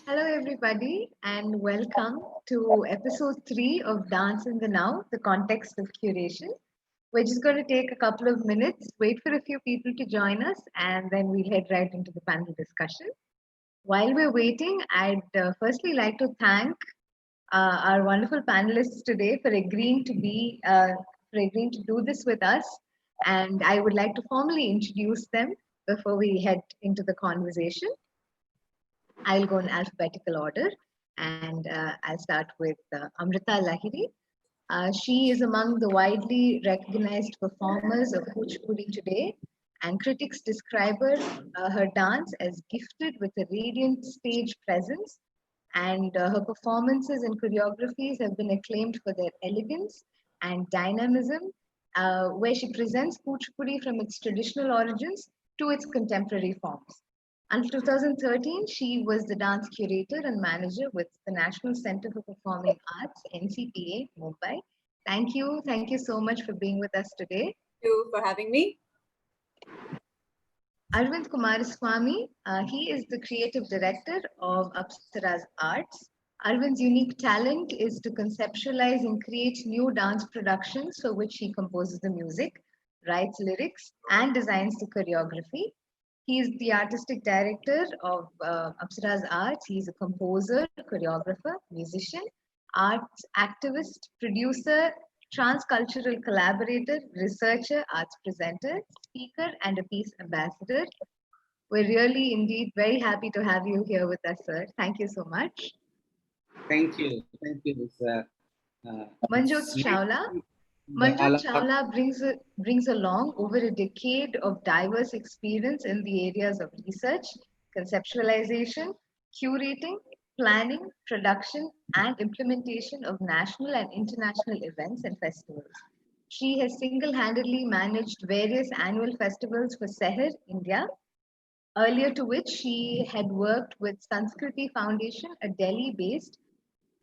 Hello, everybody, and welcome to episode 3 of Dance in the Now, the context of curation. We're just going to take a couple of minutes, wait for a few people to join us, and then we'll head right into the panel discussion. While we're waiting, I'd firstly like to thank our wonderful panelists today for agreeing to do this with us, and I would like to formally introduce them before we head into the conversation. I'll go in alphabetical order, and I'll start with Amrita Lahiri. She is among the widely recognized performers of Kuchipudi today, and critics describe her dance as gifted with a radiant stage presence, and her performances and choreographies have been acclaimed for their elegance and dynamism, where she presents Kuchipudi from its traditional origins to its contemporary forms. Until 2013, she was the dance curator and manager with the National Center for Performing Arts, NCPA, Mumbai. Thank you so much for being with us today. Thank you for having me. Arvind Kumaraswamy, he is the creative director of Apsara's Arts. Arvind's unique talent is to conceptualize and create new dance productions for which he composes the music, writes lyrics, and designs the choreography. He is the artistic director of Apsara's Arts. He's a composer, choreographer, musician, arts activist, producer, transcultural collaborator, researcher, arts presenter, speaker, and a peace ambassador. We're really indeed very happy to have you here with us, sir. Thank you so much. Thank you. Thank you. Manjot Chawla. Manjot Chawla brings along over a decade of diverse experience in the areas of research, conceptualization, curating, planning, production, and implementation of national and international events and festivals. She has single-handedly managed various annual festivals for Seher, India, earlier to which she had worked with Sanskriti Foundation, a Delhi-based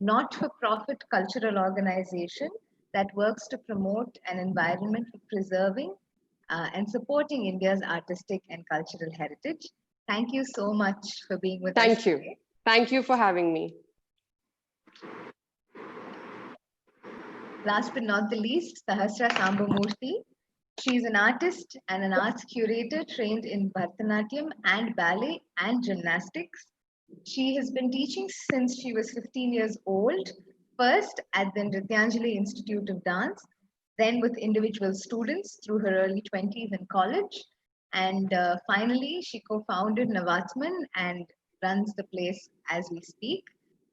not-for-profit cultural organization that works to promote an environment for preserving and supporting India's artistic and cultural heritage. Thank you so much for being with us. Thank you. Thank you for having me. Last but not the least, Sahasra Sambamurthy. She's an artist and an arts curator trained in Bharatanatyam and ballet and gymnastics. She has been teaching since she was 15 years old, first at the Nrityanjali Institute of Dance, then with individual students through her early 20s in college. And finally, she co-founded Navatman and runs the place as we speak.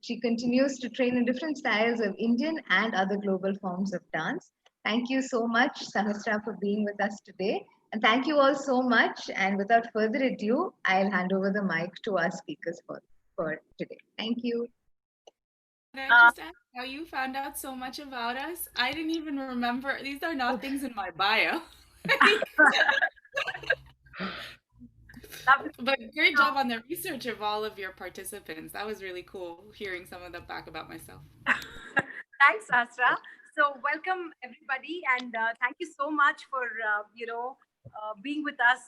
She continues to train in different styles of Indian and other global forms of dance. Thank you so much, Sahasra, for being with us today. And thank you all so much. And without further ado, I'll hand over the mic to our speakers for today. Thank you. Can I just ask how you found out so much about us? I didn't even remember. These are not things in my bio. But great job on the research of all of your participants. That was really cool hearing some of them back about myself. Thanks, Asra. So welcome everybody, and thank you so much for being with us.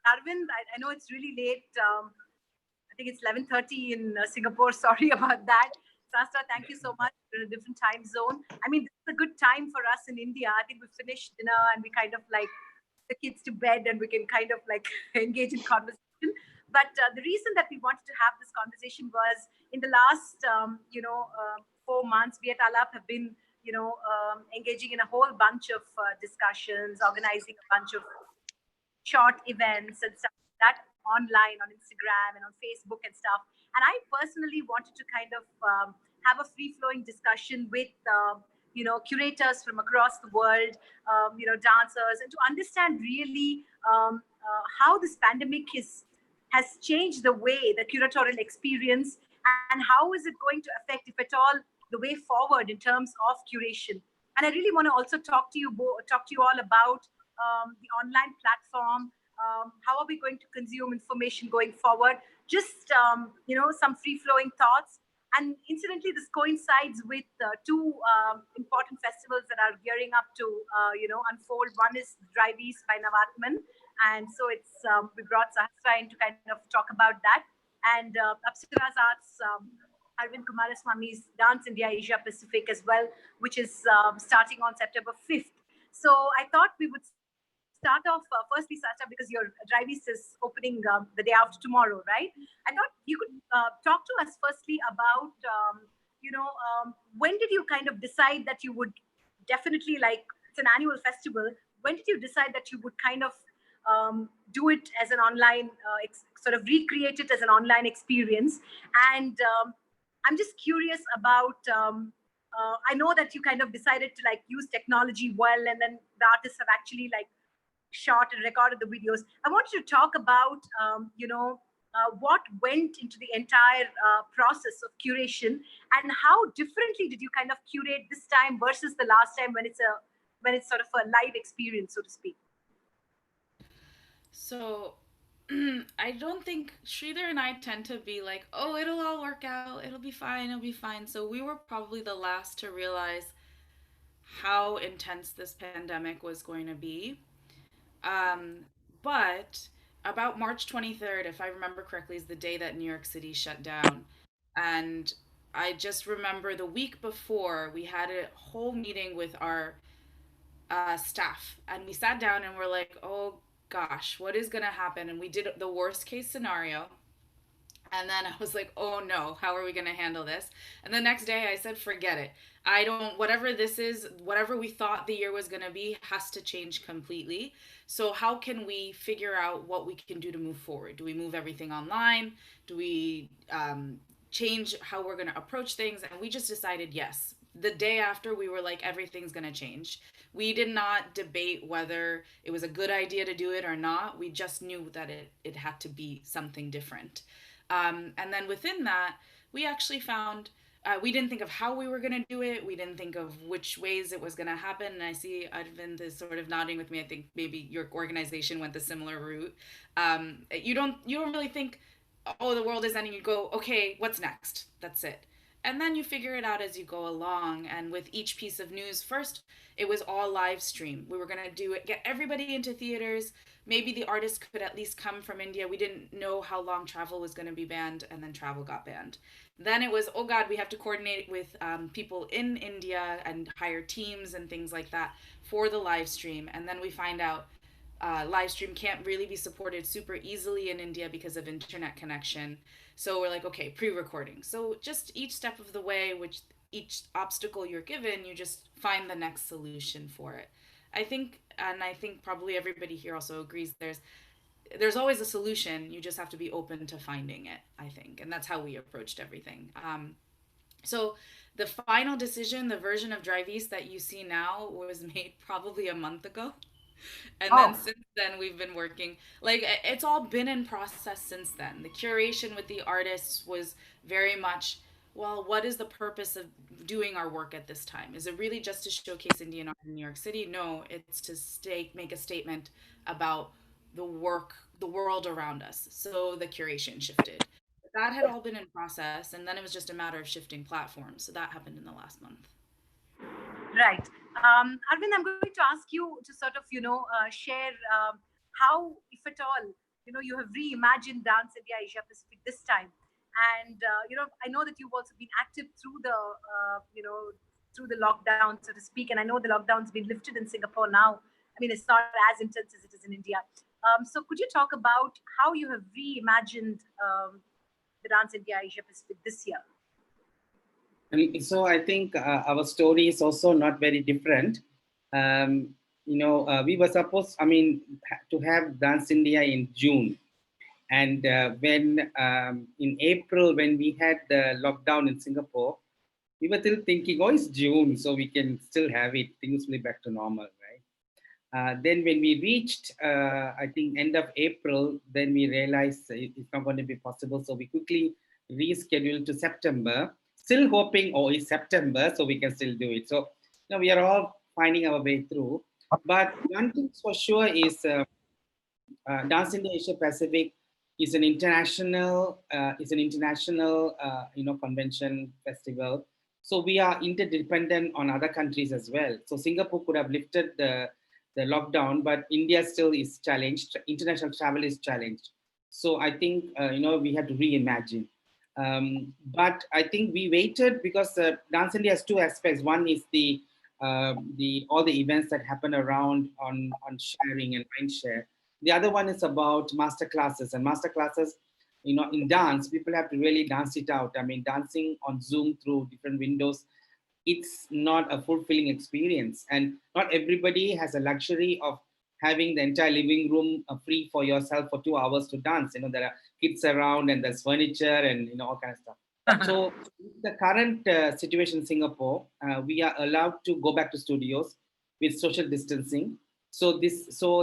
Arvind, I know it's really late. I think it's 11:30 in Singapore. Sorry about that. Sastra, thank you so much. We're in a different time zone. I mean, this is a good time for us in India. I think we finished dinner and we kind of like the kids to bed and we can kind of like engage in conversation. But the reason that we wanted to have this conversation was in the last, 4 months, we at Alap have been, engaging in a whole bunch of discussions, organizing a bunch of short events and stuff like that online on Instagram and on Facebook and stuff. And I personally wanted to kind of have a free-flowing discussion with, curators from across the world, dancers, and to understand really how this pandemic has changed the way the curatorial experience and how is it going to affect, if at all, the way forward in terms of curation. And I really want to also talk to you all about the online platform. How are we going to consume information going forward? Just some free flowing thoughts. And incidentally, this coincides with two important festivals that are gearing up to unfold. One is Driveys by Navatman, and so it's we brought Sahasra in to kind of talk about that, and Apsara's Arts. Arvind Kumaraswamy's Dance India Asia Pacific as well, which is starting on September 5th. So I thought we would start off firstly, Sasha, because your Driveys is opening the day after tomorrow, right? I thought you could talk to us firstly about, when did you kind of decide that you would definitely, like, it's an annual festival. When did you decide that you would kind of do it as an online, sort of recreate it as an online experience? And I'm just curious about. I know that you kind of decided to like use technology well, and then the artists have actually like shot and recorded the videos. I want you to talk about, what went into the entire process of curation, and how differently did you kind of curate this time versus the last time when it's sort of a live experience, so to speak. So I don't think Sridhar and I tend to be like, oh, it'll all work out. It'll be fine. It'll be fine. So we were probably the last to realize how intense this pandemic was going to be. Um, but about March 23rd, if I remember correctly, is the day that New York City shut down. And I just remember the week before, we had a whole meeting with our staff, and we sat down and we're like, oh gosh, what is going to happen? And we did the worst case scenario. And then I was like, oh no, how are we going to handle this? And the next day I said, forget it. I don't, whatever this is, whatever we thought the year was going to be has to change completely. So, how can we figure out what we can do to move forward? Do we move everything online? Do we change how we're going to approach things? And we just decided yes. The day after, we were like, everything's going to change. We did not debate whether it was a good idea to do it or not. We just knew that it had to be something different. And then within that, we actually found we didn't think of how we were going to do it. We didn't think of which ways it was going to happen. And I see Arvind is sort of nodding with me. I think maybe your organization went the similar route. You don't really think, oh, the world is ending. You go, okay, what's next? That's it. And then you figure it out as you go along. And with each piece of news, first, it was all live stream. We were going to do it, get everybody into theaters. Maybe the artist could at least come from India. We didn't know how long travel was going to be banned, and then travel got banned. Then it was, oh God, we have to coordinate with people in India and hire teams and things like that for the live stream. And then we find out live stream can't really be supported super easily in India because of internet connection. So we're like, okay, pre-recording. So just each step of the way, which each obstacle you're given, you just find the next solution for it. I think probably everybody here also agrees there's always a solution. You just have to be open to finding it, I think. And that's how we approached everything. So the final decision, the version of Drive East that you see now was made probably a month ago. And then since then we've been working, like, it's all been in process since then. The curation with the artists was very much, well, what is the purpose of doing our work at this time? Is it really just to showcase Indian art in New York City? No, it's to make a statement about the world around us. So the curation shifted. That had all been in process, and then it was just a matter of shifting platforms. So that happened in the last month. Right. Arvind, I'm going to ask you to sort of, share how, if at all, you have reimagined Dance India Asia Pacific this time. And, I know that you've also been active through through the lockdown, so to speak. And I know the lockdown's been lifted in Singapore now. I mean, it's not as intense as it is in India. So could you talk about how you have reimagined the Dance India Asia Pacific this year? So I think our story is also not very different. We were supposed, to have Dance India in June. And when in April, when we had the lockdown in Singapore, we were still thinking, oh, it's June, so we can still have it. Things will be back to normal, right? Then when we reached, I think, end of April, then we realized it's not going to be possible. So we quickly rescheduled to September, still hoping, oh, it's September, so we can still do it. So we are all finding our way through. But one thing for sure is Dance in the Asia Pacific is an international convention festival. So we are interdependent on other countries as well. So Singapore could have lifted the lockdown, but India still is challenged. International travel is challenged. So I think we have to reimagine. But I think we waited because Dance India has two aspects. One is the all the events that happen around on sharing and mind share. The other one is about master classes, and master classes, in dance, people have to really dance it out. I mean, dancing on Zoom through different windows, it's not a fulfilling experience, and not everybody has a luxury of having the entire living room free for yourself for 2 hours to dance. There are kids around and there's furniture and all kind of stuff. So the current situation in Singapore, we are allowed to go back to studios with social distancing. So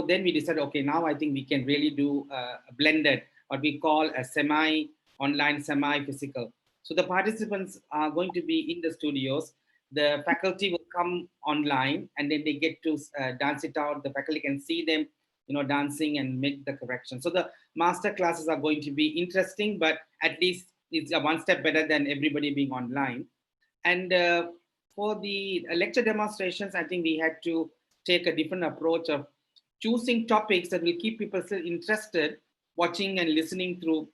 then we decided, okay, now I think we can really do a blended, what we call a semi online, semi physical. So the participants are going to be in the studios. The faculty will come online, and then they get to dance it out. The faculty can see them, dancing and make the correction. So the master classes are going to be interesting, but at least it's a one step better than everybody being online. And for the lecture demonstrations, I think we had to take a different approach of choosing topics that will keep people still interested, watching and listening through,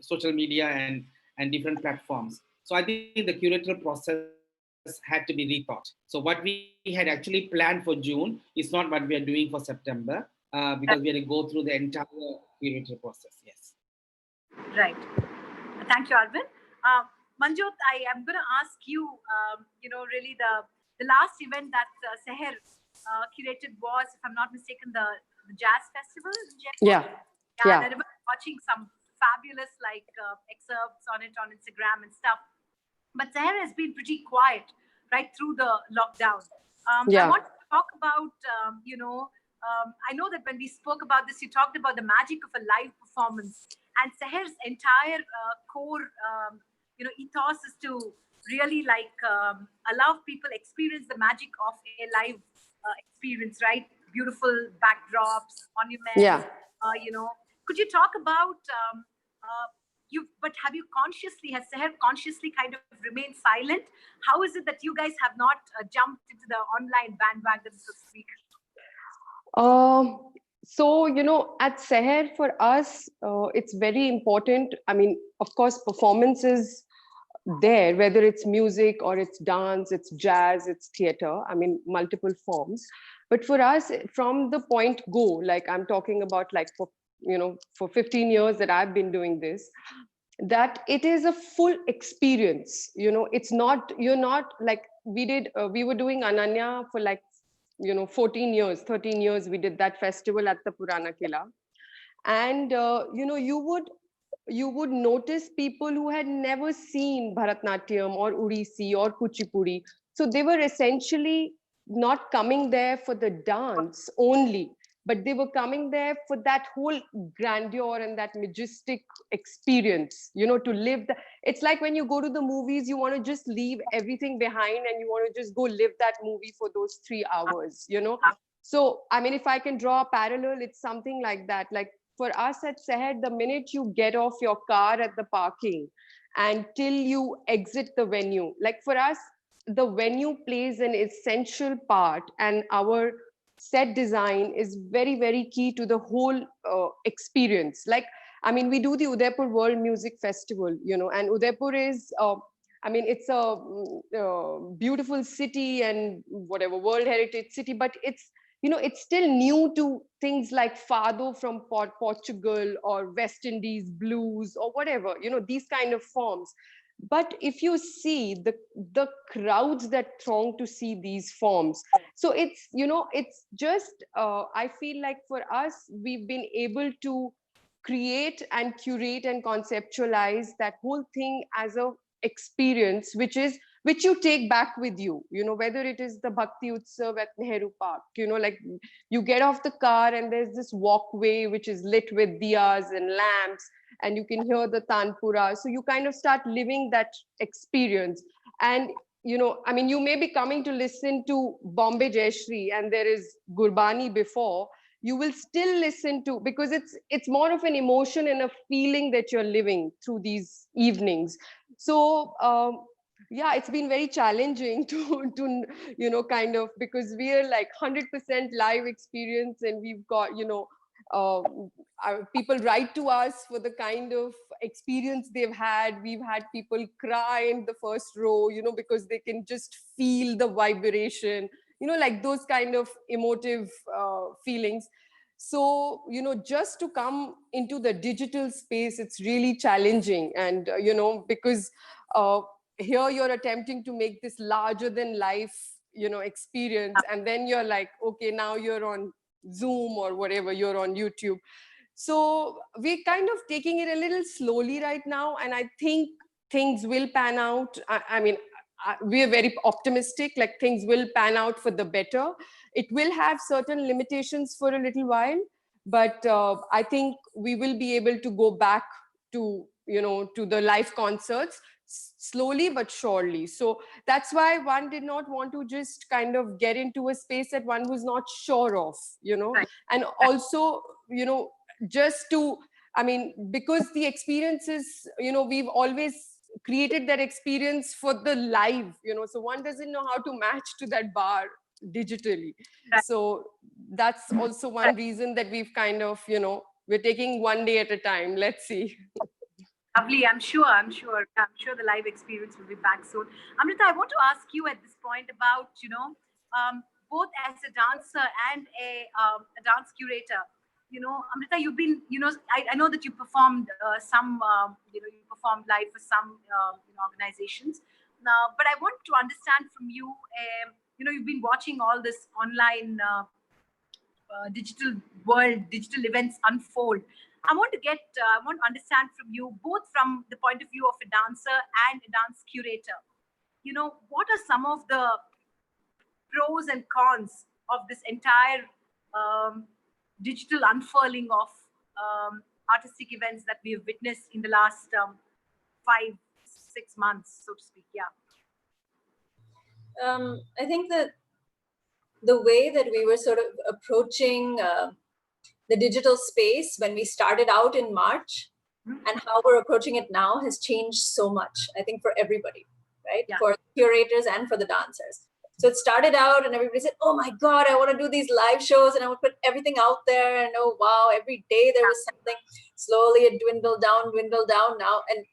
social media and different platforms. So I think the curatorial process had to be rethought. So what we had actually planned for June is not what we are doing for September, because we had to go through the entire curatorial process. Yes. Right. Thank you, Arvind. Manjot, I am going to ask you, really the last event that Seher curated was, if I'm not mistaken, the Jazz Festival in Jaipur. Yeah. Yeah, and I Yeah. remember watching some fabulous excerpts on it on Instagram and stuff. But Seher has been pretty quiet right through the lockdown. I Yeah. want to talk about, I know that when we spoke about this, you talked about the magic of a live performance. And Seher's entire core, ethos is to really allow people experience the magic of a live experience, right? Beautiful backdrops, monuments, Yeah. Could you talk about but have you consciously, has Seher consciously kind of remained silent? How is it that you guys have not jumped into the online bandwagon, so to speak? So, at Seher, for us, it's very important. I mean, of course, performance is there, whether it's music or it's dance, it's jazz, it's theater, I mean, multiple forms. But for us, from the point go, like I'm talking about, like for 15 years that I've been doing this, that it is a full experience. It's not, you're not like we were doing Ananya for 14 years, 13 years. We did that festival at the Purana Kila. And you would notice people who had never seen Bharatnatyam or Odissi or Kuchipudi. So they were essentially not coming there for the dance only, but they were coming there for that whole grandeur and that majestic experience, to live. It's like when you go to the movies, you want to just leave everything behind and you want to just go live that movie for those 3 hours. So, I mean, if I can draw a parallel, it's something like that. Like for us at Seher, the minute you get off your car at the parking and till you exit the venue, like for us, the venue plays an essential part, and our set design is very, very key to the whole experience. Like, I mean, we do the Udaipur World Music Festival, and Udaipur is, I mean, it's a beautiful city and whatever, World Heritage City, but it's still new to things like Fado from Portugal or West Indies blues or whatever, these kind of forms. But if you see the crowds that throng to see these forms, so it's just I feel like for us, we've been able to create and curate and conceptualize that whole thing as a experience which you take back with you, whether it is the Bhakti Utsav at Nehru Park, like you get off the car and there's this walkway which is lit with diyas and lamps, and you can hear the tanpura. So you kind of start living that experience. And I mean, you may be coming to listen to Bombay Jayashree and there is Gurbani before, you will still listen to, because it's more of an emotion and a feeling that you're living through these evenings. So yeah, it's been very challenging to kind of, because we are like 100% live experience, and we've got uh, people write to us for the kind of experience they've had. We've had people cry in the first row, because they can just feel the vibration, like those kind of emotive feelings. So just to come into the digital space, it's really challenging. And because here you're attempting to make this larger than life experience, and then you're like, okay, now you're on Zoom or whatever, you're on YouTube. So we're kind of taking it a little slowly right now, and I think things will pan out. I mean, we are very optimistic, like things will pan out for the better. It will have certain limitations for a little while, but I think we will be able to go back to to the live concerts slowly but surely. So that's why one did not want to just kind of get into a space that one was not sure of, Right. and also just to, I mean, because the experience is, we've always created that experience for the live, so one doesn't know how to match to that bar digitally. Right. So that's also one reason that we've kind of, we're taking one day at a time. Let's see. Lovely. I'm sure. I'm sure the live experience will be back soon. Amrita, I want to ask you at this point about, both as a dancer and a dance curator. Amrita, you've been, I know that you performed you performed live for some organizations. Now, but I want to understand from you, you've been watching all this online digital world, digital events unfold. I want to understand from you, both from the point of view of a dancer and a dance curator. What are some of the pros and cons of this entire digital unfurling of artistic events that we have witnessed in the last 5, 6 months, so to speak? Yeah. I think that the way that we were sort of approaching the digital space when we started out in March and how we're approaching it now has changed so much, I think, for everybody, right? Yeah. For curators and for the dancers. So it started out and everybody said, oh my God, I want to do these live shows and I want to put everything out there. And oh, wow, every day there was something. Slowly it dwindled down now. And,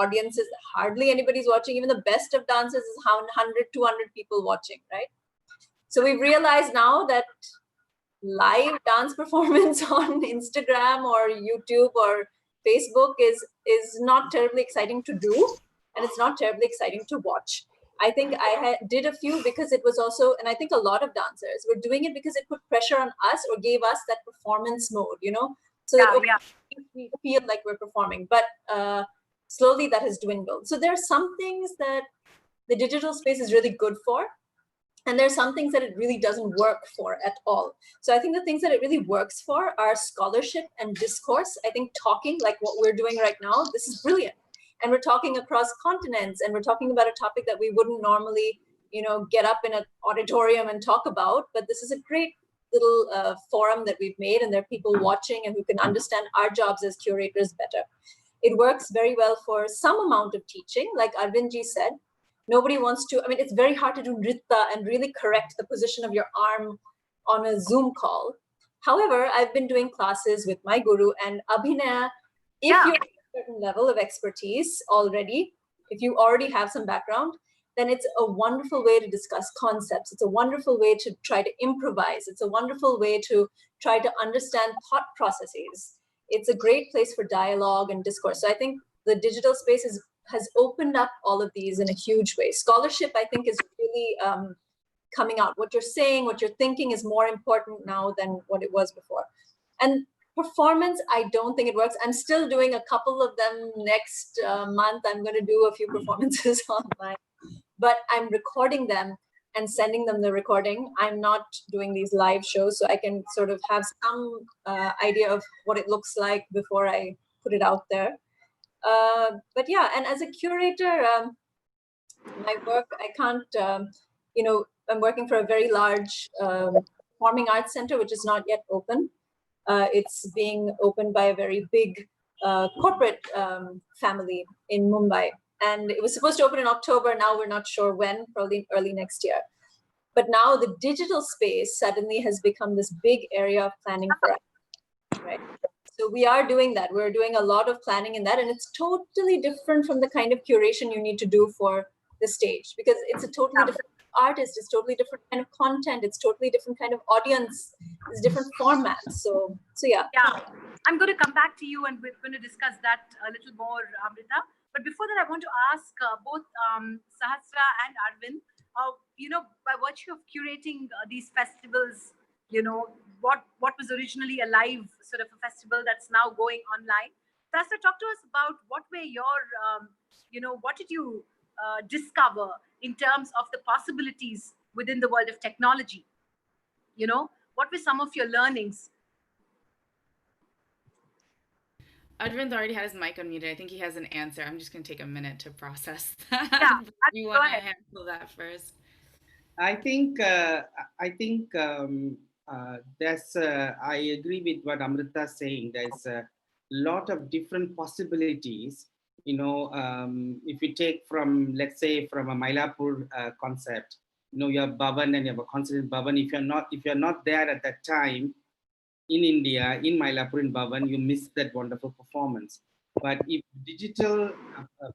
audiences, hardly anybody's watching. Even the best of dancers is 100, 200 people watching, right? So we've realized now that live dance performance on Instagram or YouTube or Facebook is not terribly exciting to do, and it's not terribly exciting to watch. I think I did a few because it was also, and I think a lot of dancers were doing it because it put pressure on us or gave us that performance mode, so that we feel like we're performing. But slowly that has dwindled. So there are some things that the digital space is really good for, and there are some things that it really doesn't work for at all. So I think the things that it really works for are scholarship and discourse. I think talking, like what we're doing right now, this is brilliant. And we're talking across continents, and we're talking about a topic that we wouldn't normally, get up in an auditorium and talk about. But this is a great little forum that we've made, and there are people watching and who can understand our jobs as curators better. It works very well for some amount of teaching, like Arvindji said. Nobody wants to, I mean, it's very hard to do nritta and really correct the position of your arm on a Zoom call. However, I've been doing classes with my guru, and Abhinaya, if you're at a certain level of expertise already, if you already have some background, then it's a wonderful way to discuss concepts. It's a wonderful way to try to improvise. It's a wonderful way to try to understand thought processes. It's a great place for dialogue and discourse. So I think the digital space has opened up all of these in a huge way. Scholarship, I think, is really coming out. What you're saying, what you're thinking is more important now than what it was before. And performance, I don't think it works. I'm still doing a couple of them next month. I'm going to do a few performances online, but I'm recording them and sending them the recording. I'm not doing these live shows, so I can sort of have some idea of what it looks like before I put it out there. But yeah, and as a curator, My work, I can't, I'm working for a very large performing arts center, which is not yet open. It's being opened by a very big corporate family in Mumbai. And it was supposed to open in October. Now we're not sure when, probably early next year. But now the digital space suddenly has become this big area of planning for us, right? So we are doing that. We're doing a lot of planning in that, and it's totally different from the kind of curation you need to do for the stage, because it's a totally different artist, it's totally different kind of content, it's totally different kind of audience, it's different formats. So yeah. Yeah, I'm going to come back to you and we're going to discuss that a little more, Amrita. But before that, I want to ask both Sahasra and Arvind, by virtue of curating these festivals, what was originally a live sort of a festival that's now going online. Sahasra, talk to us about what were your, what did you discover in terms of the possibilities within the world of technology? What were some of your learnings? Arvind already had his mic unmuted. I think he has an answer. I'm just going to take a minute to process that. Yeah, You go want to ahead. handle that first? I think there's. I agree with what Amrita is saying. There's a lot of different possibilities. If you take from, let's say, from a Mylapore concept, you have Bhavan and you have a concert in Bhavan. If you're not there at that time in India, in Mylapore in Bhavan, you miss that wonderful performance. But if digital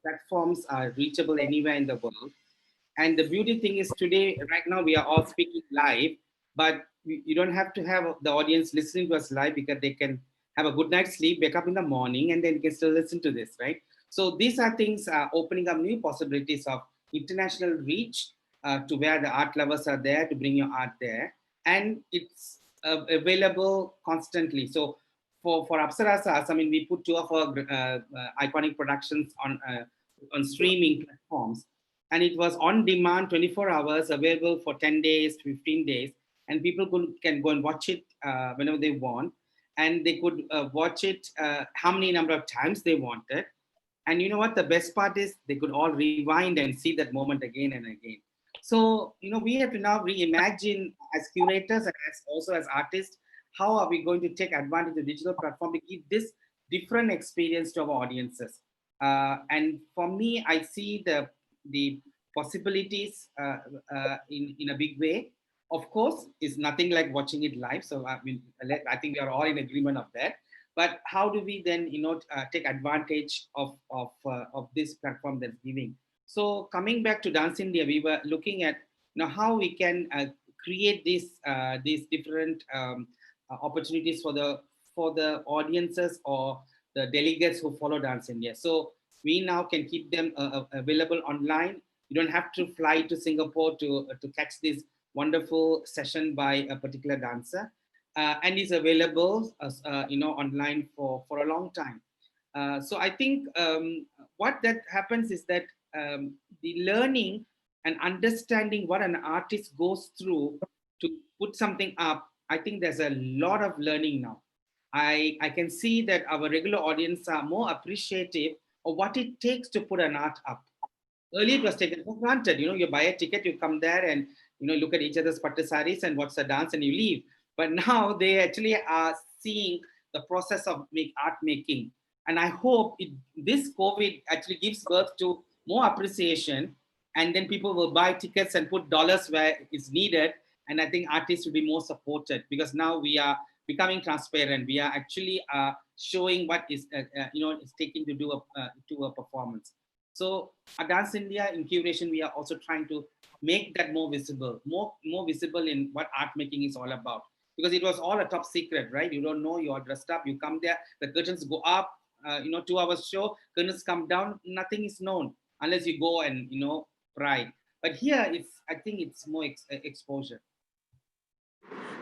platforms are reachable anywhere in the world, and the beauty thing is today, right now, we are all speaking live, but you don't have to have the audience listening to us live, because they can have a good night's sleep, wake up in the morning, and then you can still listen to this, right? So these are things opening up new possibilities of international reach to where the art lovers are there to bring your art there. And it's available constantly. So for Apsarasas, I mean, we put two of our iconic productions on streaming platforms, and it was on demand 24 hours, available for 10 days, 15 days, and people can go and watch it whenever they want, and they could watch it how many number of times they wanted. And you know what the best part is, they could all rewind and see that moment again and again. So we have to now reimagine as curators and as also as artists, how are we going to take advantage of digital platform to give this different experience to our audiences. And for me, I see the possibilities in a big way. Of course, it's nothing like watching it live. So I think we are all in agreement of that. But how do we then, take advantage of this platform that's giving? So coming back to Dance India, we were looking at how we can create these different opportunities for the audiences or the delegates who follow Dance India. So we now can keep them available online. You don't have to fly to Singapore to catch this wonderful session by a particular dancer, and is available online for a long time. So I think what that happens is that the learning and understanding what an artist goes through to put something up, I think there's a lot of learning now. I can see that our regular audience are more appreciative of what it takes to put an art up. Earlier, it was taken for granted. You buy a ticket, you come there and look at each other's pattu saris and watch the dance and you leave. But now they actually are seeing the process of art making. And I hope this COVID actually gives birth to more appreciation, and then people will buy tickets and put dollars where it's needed. And I think artists will be more supported, because now we are becoming transparent. We are actually showing what is is taking to do a performance. So at Dance India in Curation, we are also trying to make that more visible, more visible in what art making is all about. Because it was all a top secret, right? You don't know, you are dressed up, you come there, the curtains go up, 2 hours show, curtains come down, nothing is known unless you go and, pry. But here, I think it's more exposure.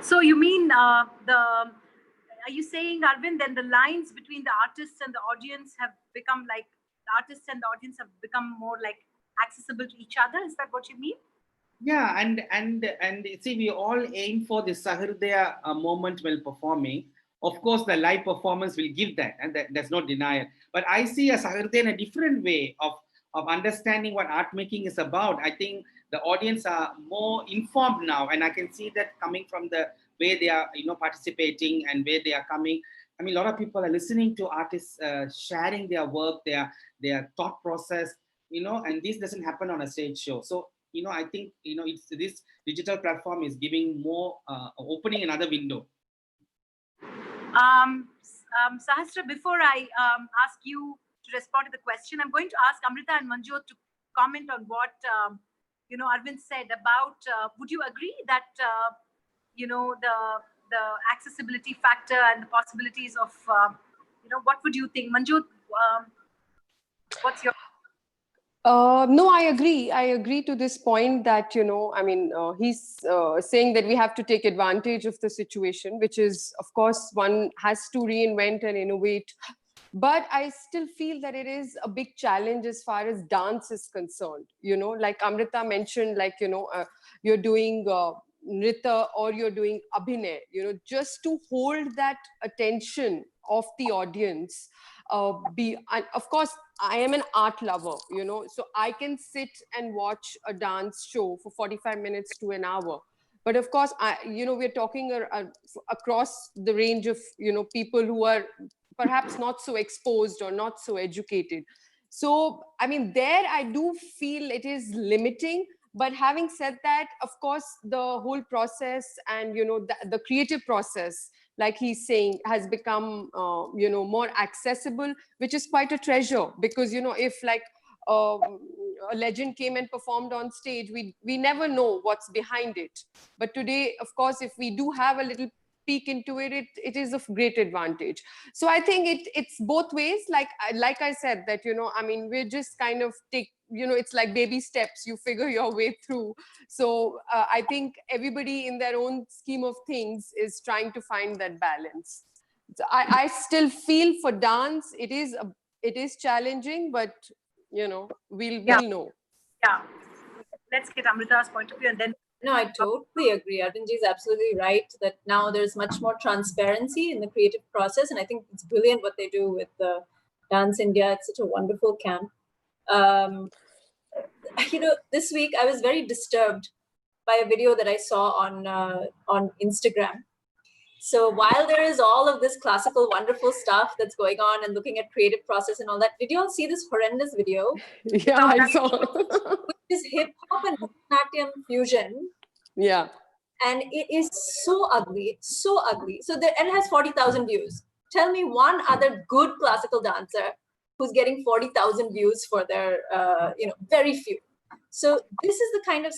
So you mean are you saying, Arvind, then the lines between the artists and the audience have become like, the artists and the audience have become more like accessible to each other? Is that what you mean? Yeah, and see, we all aim for the Sahridaya moment while performing. Of course, the live performance will give that, and there's no denial. But I see a Sahridaya in a different way of understanding what art making is about. I think the audience are more informed now, and I can see that coming from the way they are, participating and where they are coming. I mean, a lot of people are listening to artists sharing their work, their thought process, and this doesn't happen on a stage show. So, I think, it's this digital platform is giving more, opening another window. Sahasra, before I ask you to respond to the question, I'm going to ask Amrita and Manjot to comment on what Arvind said about. Would you agree that the accessibility factor and the possibilities of what would you think, Manjot? What's your No, I agree. I agree to this point that, I mean, he's saying that we have to take advantage of the situation, which is, of course, one has to reinvent and innovate. But I still feel that it is a big challenge as far as dance is concerned. Like Amrita mentioned, like, you're doing nrita or you're doing abhinay, just to hold that attention of the audience. And of course, I am an art lover, so I can sit and watch a dance show for 45 minutes to an hour. But of course, we're talking across the range of, people who are perhaps not so exposed or not so educated. So, I mean, there I do feel it is limiting. But having said that, of course, the whole process and, the creative process, like he's saying, has become more accessible, which is quite a treasure. Because if like um, a legend came and performed on stage, we never know what's behind it. But today, of course, if we do have a little peek into it is of great advantage. So I think it's both ways. Like I said, that I mean, we're just kind of it's like baby steps, you figure your way through. So I think everybody in their own scheme of things is trying to find that balance. So I still feel for dance it is challenging, but yeah we'll know. yeah. Let's get Amrita's point of view, and then No, I totally agree. Arvinji is absolutely right that now there's much more transparency in the creative process. And I think it's brilliant what they do with Dance India. It's such a wonderful camp. Um, this week I was very disturbed by a video that I saw on Instagram. So while there is all of this classical, wonderful stuff that's going on and looking at creative process and all that, did you all see this horrendous video? Yeah, I saw. Which is hip hop and Bharatanatyam fusion. Yeah. And it is so ugly, so ugly. So and it has 40,000 views. Tell me one other good classical dancer who's getting 40,000 views for their, very few. So this is the kind of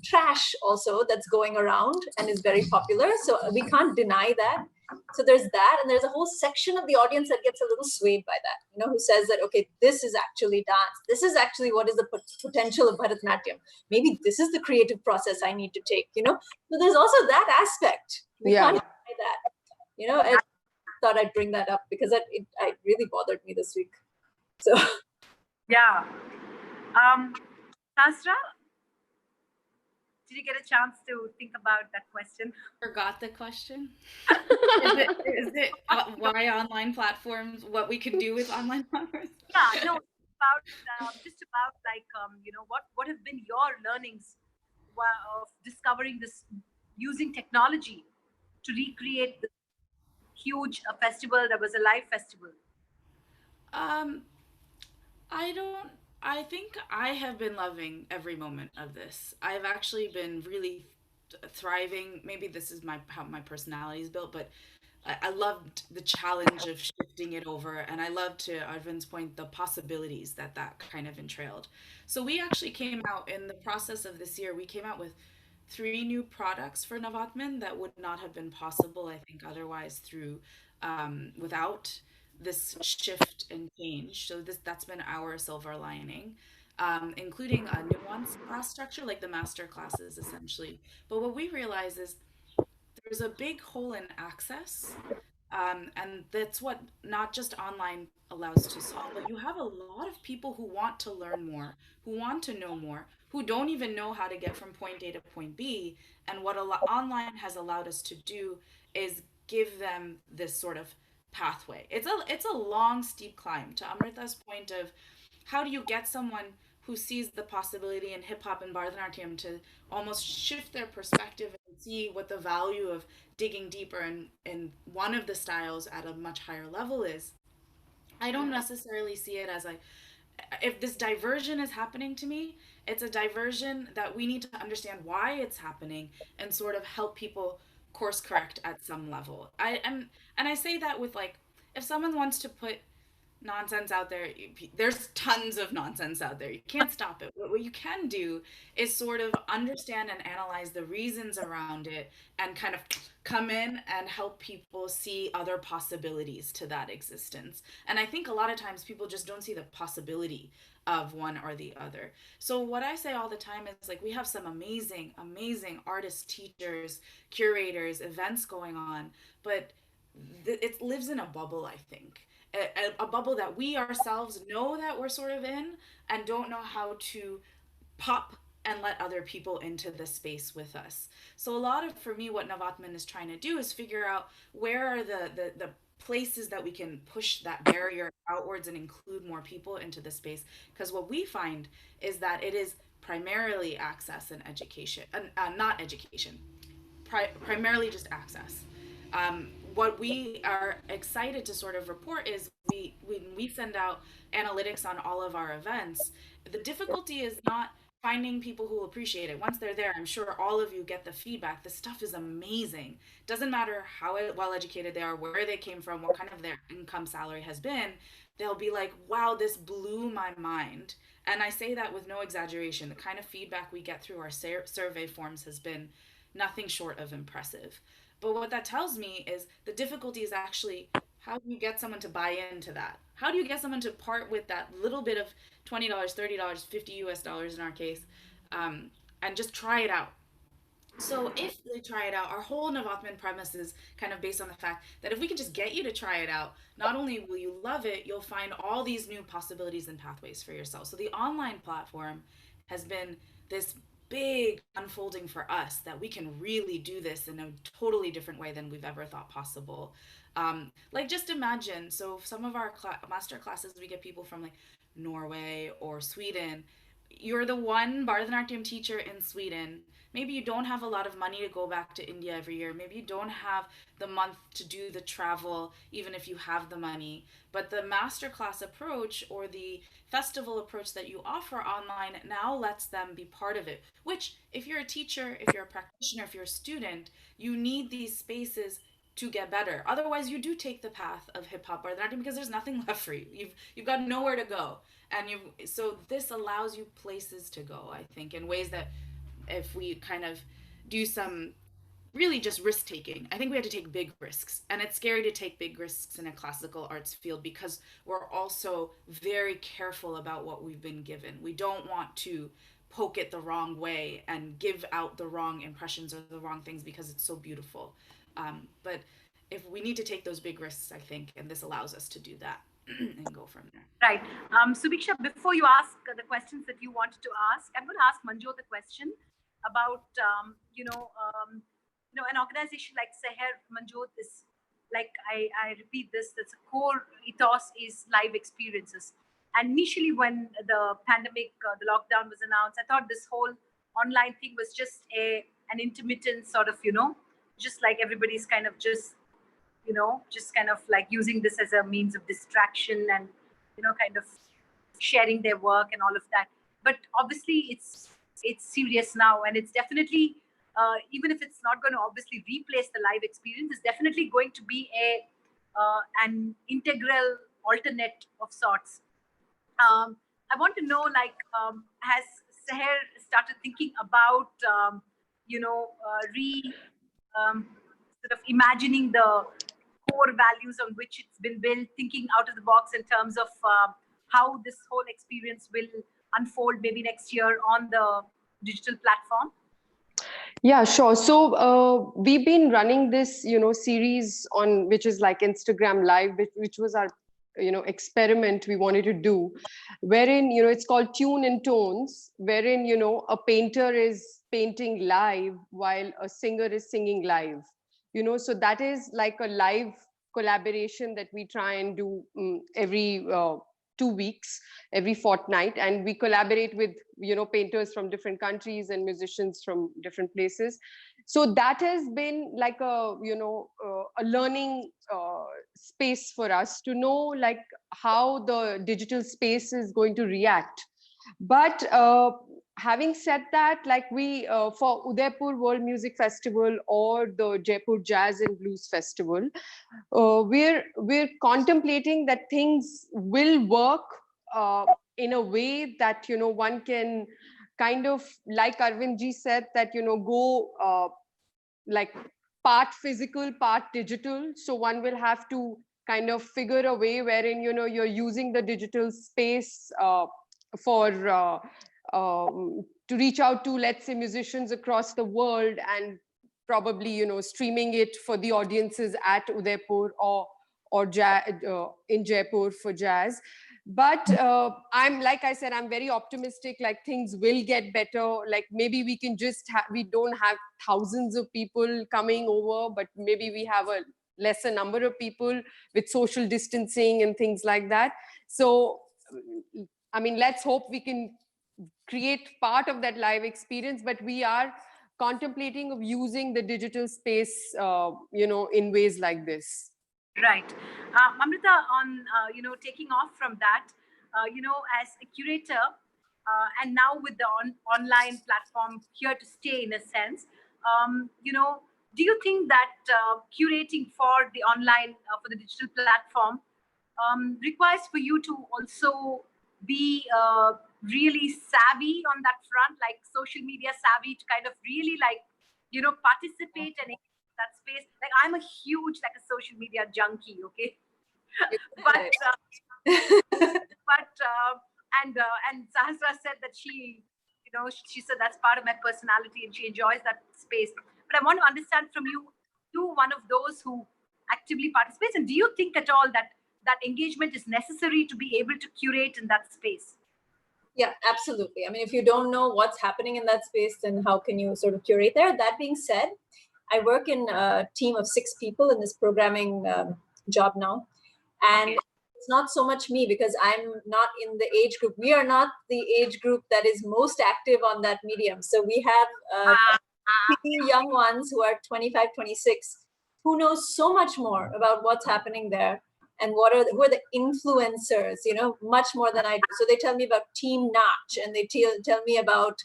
trash also that's going around and is very popular. So we can't deny that. So there's that, and there's a whole section of the audience that gets a little swayed by that, who says that, okay, this is actually dance. This is actually what is the potential of Bharatanatyam. Maybe this is the creative process I need to take, So there's also that aspect. We can't deny that, I thought I'd bring that up because it really bothered me this week. So yeah. Sasra, did you get a chance to think about that question? Forgot the question. Is it why online platforms? What we can do with online platforms? Yeah, no, about just about like what have been your learnings of discovering this, using technology to recreate the huge festival that was a live festival? I think I have been loving every moment of this. I've actually been really thriving. Maybe this is how my personality is built, but I loved the challenge of shifting it over, and I loved, to Arvind's point, the possibilities that kind of entrailed. So we actually came out in the process of this year. We came out with 3 new products for Navatman that would not have been possible, I think, otherwise without this shift and change. So that's been our silver lining, including a nuanced class structure, like the master classes, essentially. But what we realize is there's a big hole in access, and that's what not just online allows to solve, but you have a lot of people who want to learn more, who want to know more, who don't even know how to get from point A to point B. And what online has allowed us to do is give them this sort of pathway. It's a long, steep climb. To Amrita's point of how do you get someone who sees the possibility in hip hop and Bharatanatyam to almost shift their perspective and see what the value of digging deeper in one of the styles at a much higher level is. I don't necessarily see it as like, if this diversion is happening to me, it's a diversion that we need to understand why it's happening and sort of help people course correct at some level. And I say that with like, if someone wants to put nonsense out there, there's tons of nonsense out there. You can't stop it. What you can do is sort of understand and analyze the reasons around it and kind of come in and help people see other possibilities to that existence. And I think a lot of times people just don't see the possibility of one or the other. So what I say all the time is like, we have some amazing, amazing artists, teachers, curators, events going on, but it lives in a bubble, I think. A bubble that we ourselves know that we're sort of in and don't know how to pop and let other people into the space with us. So a lot of, for me, what Navatman is trying to do is figure out where are the places that we can push that barrier outwards and include more people into the space. Because what we find is that it is primarily access and education, not education, primarily just access. What we are excited to sort of report is when we send out analytics on all of our events, the difficulty is not finding people who will appreciate it. Once they're there, I'm sure all of you get the feedback. The stuff is amazing. Doesn't matter how well educated they are, where they came from, what kind of their income salary has been. They'll be like, wow, this blew my mind. And I say that with no exaggeration. The kind of feedback we get through our survey forms has been nothing short of impressive. But what that tells me is the difficulty is actually, how do you get someone to buy into that? How do you get someone to part with that little bit of $20, $30, 50 US dollars in our case, and just try it out? So if they try it out, our whole Navatman premise is kind of based on the fact that if we can just get you to try it out, not only will you love it, you'll find all these new possibilities and pathways for yourself. So the online platform has been this big unfolding for us that we can really do this in a totally different way than we've ever thought possible. Like just imagine, so some of our master classes, we get people from like Norway or Sweden. You're the one Bharatanatyam teacher in Sweden. Maybe you don't have a lot of money to go back to India every year. Maybe you don't have the month to do the travel, even if you have the money. But the masterclass approach or the festival approach that you offer online now lets them be part of it. Which, if you're a teacher, if you're a practitioner, if you're a student, you need these spaces to get better. Otherwise, you do take the path of hip hop or Bharatanatyam because there's nothing left for you. You've got nowhere to go, and so this allows you places to go. I think in ways that if we kind of do some really just risk taking. I think we have to take big risks. And it's scary to take big risks in a classical arts field because we're also very careful about what we've been given. We don't want to poke it the wrong way and give out the wrong impressions or the wrong things because it's so beautiful. But if we need to take those big risks, I think, and this allows us to do that and go from there. Right. Subiksha, before you ask the questions that you wanted to ask, I'm going to ask Manjot the question about, an organization like Seher. Manjot is, like, I repeat this, that's a core ethos is live experiences. And initially when the pandemic, the lockdown was announced, I thought this whole online thing was just an intermittent sort of, just like everybody's kind of just kind of like using this as a means of distraction and, kind of sharing their work and all of that. But obviously it's serious now, and it's definitely, even if it's not going to obviously replace the live experience, it's definitely going to be an integral alternate of sorts. I want to know, like, has Seher started thinking about, sort of imagining the core values on which it's been built, thinking out of the box in terms of how this whole experience will unfold maybe next year on the digital platform? Yeah, sure. So we've been running this, series on which is like Instagram Live, which was our, experiment we wanted to do, wherein, it's called Tune and Tones, wherein, a painter is painting live while a singer is singing live. So that is like a live collaboration that we try and do every 2 weeks, every fortnight, and we collaborate with painters from different countries and musicians from different places. So that has been like a learning space for us to know like how the digital space is going to react. But having said that, like we for Udaipur World Music Festival or the Jaipur Jazz and Blues Festival, we're contemplating that things will work in a way that one can kind of, like Arvind ji said, that go like part physical, part digital. So one will have to kind of figure a way wherein you're using the digital space for to reach out to, let's say, musicians across the world, and probably streaming it for the audiences at Udaipur or in Jaipur for jazz. But I'm, like I said, I'm very optimistic, like things will get better. Like maybe we can just we don't have thousands of people coming over, but maybe we have a lesser number of people with social distancing and things like that. So I mean, let's hope we can create part of that live experience, but we are contemplating of using the digital space in ways like this. Right. Amrita, on taking off from that, as a curator, and now with the online platform here to stay in a sense, do you think that curating for the online, for the digital platform, requires for you to also be really savvy on that front, like social media savvy, to kind of really like, participate and that space? Like I'm a huge like a social media junkie, okay? but and Sahasra said that she said that's part of my personality and she enjoys that space. But I want to understand from you, one of those who actively participates, and do you think at all that that engagement is necessary to be able to curate in that space? Yeah, absolutely. I mean, if you don't know what's happening in that space, then how can you sort of curate there? That being said, I work in a team of 6 people in this programming job now. And it's not so much me, because I'm not in the age group. We are not the age group that is most active on that medium. So we have 3 young ones who are 25, 26, who know so much more about what's happening there and who are the influencers, much more than I do. So they tell me about Team Notch, and they tell me about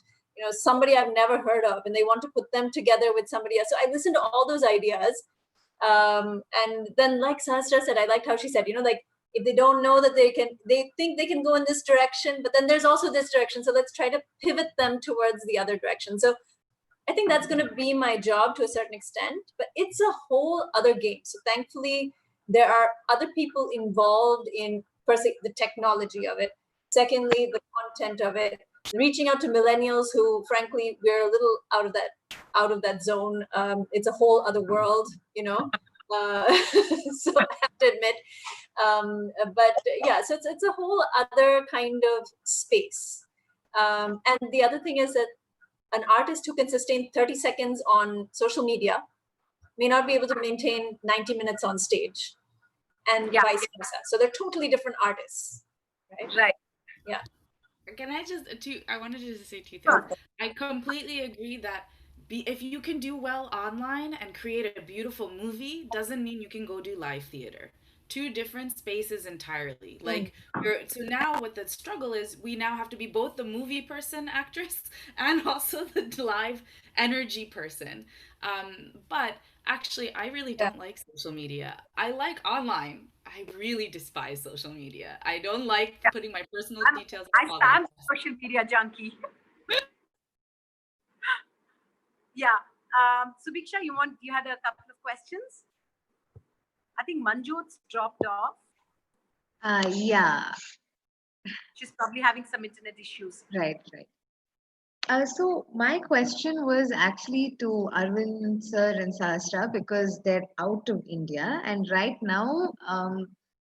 somebody I've never heard of, and they want to put them together with somebody else. So I listen to all those ideas. And then, like Sahasra said, I liked how she said, like, if they don't know that they think they can go in this direction, but then there's also this direction. So let's try to pivot them towards the other direction. So I think that's going to be my job to a certain extent, but it's a whole other game. So thankfully, there are other people involved in, firstly, the technology of it. Secondly, the content of it, reaching out to millennials who, frankly, we're a little out of that zone. It's a whole other world, so I have to admit. But yeah, so it's a whole other kind of space. And the other thing is that an artist who can sustain 30 seconds on social media may not be able to maintain 90 minutes on stage, and vice versa. So they're totally different artists, right? Right. Yeah. Can I just I wanted to just say 2 things. I completely agree that if you can do well online and create a beautiful movie, doesn't mean you can go do live theater. 2 different spaces entirely. Like so now what the struggle is, we now have to be both the movie person, actress, and also the live energy person. But actually, I really don't like social media. I like online. I really despise social media. I don't like putting my personal details. I'm a social media junkie. Yeah. Subiksha, you had a couple of questions? I think Manjot's dropped off. Yeah. She's probably having some internet issues. Right. So my question was actually to Arvind sir and Sahasra, because they're out of India, and right now,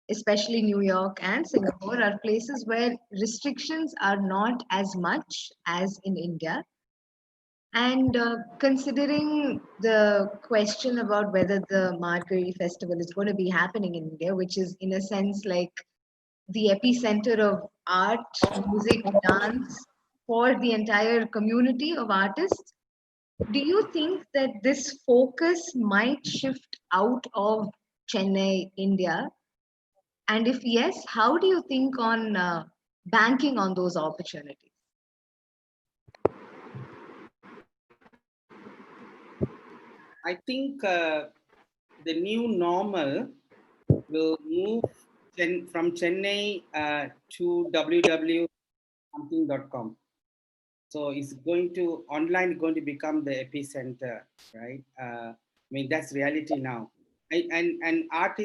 especially New York and Singapore, are places where restrictions are not as much as in India. And considering the question about whether the Margari festival is going to be happening in India, which is in a sense like the epicenter of art, music, dance for the entire community of artists. Do you think that this focus might shift out of Chennai, India? And if yes, how do you think on banking on those opportunities? I think the new normal will move from Chennai to www.something.com. So it's going to online going to become the epicenter, right? I mean that's reality now, and art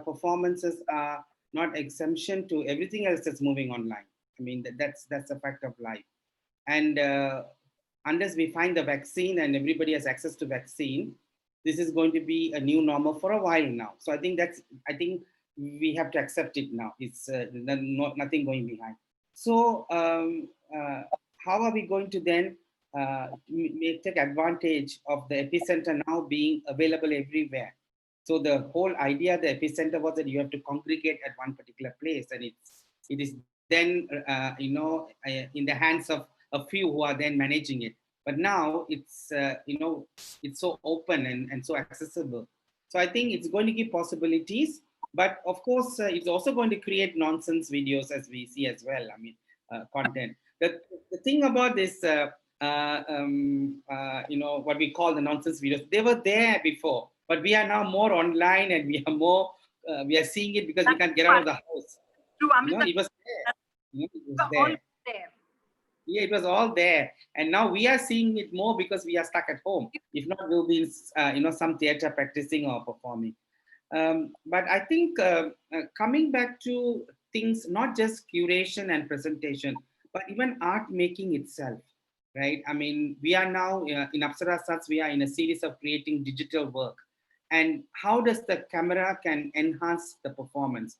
performances are not exemption to everything else that's moving online. I mean that's a fact of life, and unless we find the vaccine and everybody has access to vaccine, this is going to be a new normal for a while now. So I think we have to accept it now. It's nothing going behind. So how are we going to then take advantage of the epicenter now being available everywhere? So the whole idea of the epicenter was that you have to congregate at one particular place, and it is then in the hands of a few who are then managing it. But now it's so open and so accessible. So I think it's going to give possibilities, but of course it's also going to create nonsense videos as we see as well. I mean, content. The thing about this, what we call the nonsense videos, they were there before, but we are now more online and we are seeing it because we can't get out of the house. True, It was there. It was all there. there. Yeah, it was all there, and now we are seeing it more because we are stuck at home. If not, we'll be in some theater practicing or performing. But I think coming back to things, not just curation and presentation, but even art making itself, right? I mean, we are now in Apsara Sats, we are in a series of creating digital work, and how does the camera can enhance the performance?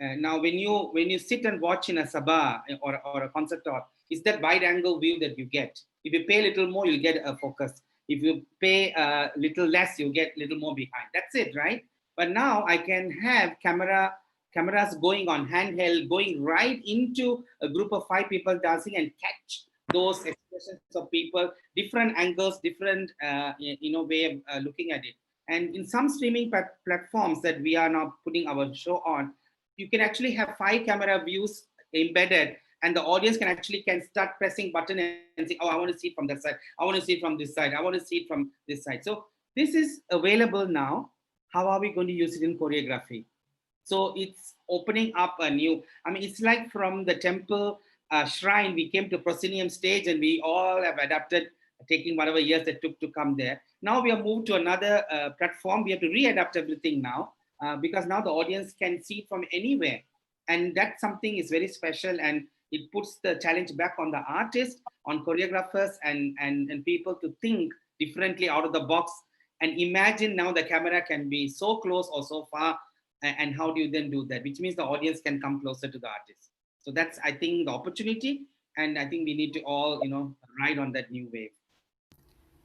Now, when you sit and watch in a sabha or a concert hall, it's that wide angle view that you get. If you pay a little more, you'll get a focus. If you pay a little less, you'll get a little more behind. That's it, right? But now I can have cameras going on handheld, going right into a group of 5 people dancing and catch those expressions of people, different angles, different way of looking at it. And in some streaming platforms that we are now putting our show on, you can actually have 5 camera views embedded, and the audience can start pressing button and say, oh, I want to see it from that side, I want to see it from this side, I want to see it from this side. So this is available now. How are we going to use it in choreography? So it's opening up a new, I mean, it's like from the temple shrine, we came to proscenium stage and we all have adapted, taking whatever years it took to come there. Now we have moved to another platform. We have to readapt everything now because now the audience can see from anywhere. And that's something is very special, and it puts the challenge back on the artist, on choreographers and people to think differently out of the box and imagine now the camera can be so close or so far, and how do you then do that, which means the audience can come closer to the artist. So that's, I think, the opportunity, and I think we need to all ride on that new wave.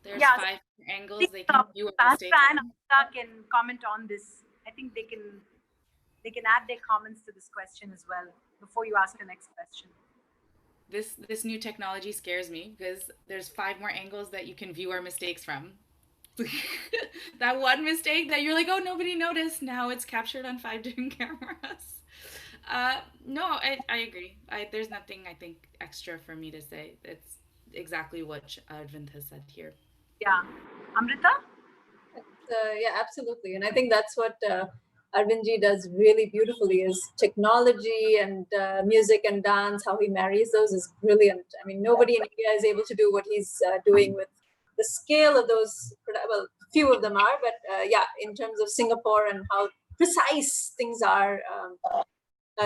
There's 5 angles they can view a mistake. And Amrita can comment on this. I think they can add their comments to this question as well before you ask the next question. This new technology scares me because there's 5 more angles that you can view our mistakes from. That one mistake that you're like, oh, nobody noticed, now it's captured on 5 different cameras. No, I agree. There's nothing, I think, extra for me to say. It's exactly what Arvind has said here. Yeah. Amrita? Yeah, absolutely. And I think that's what Arvindji does really beautifully, is technology and music and dance. How he marries those is brilliant. I mean, nobody in India is able to do what he's doing with the scale of those. Well, few of them are, but yeah, in terms of Singapore and how precise things are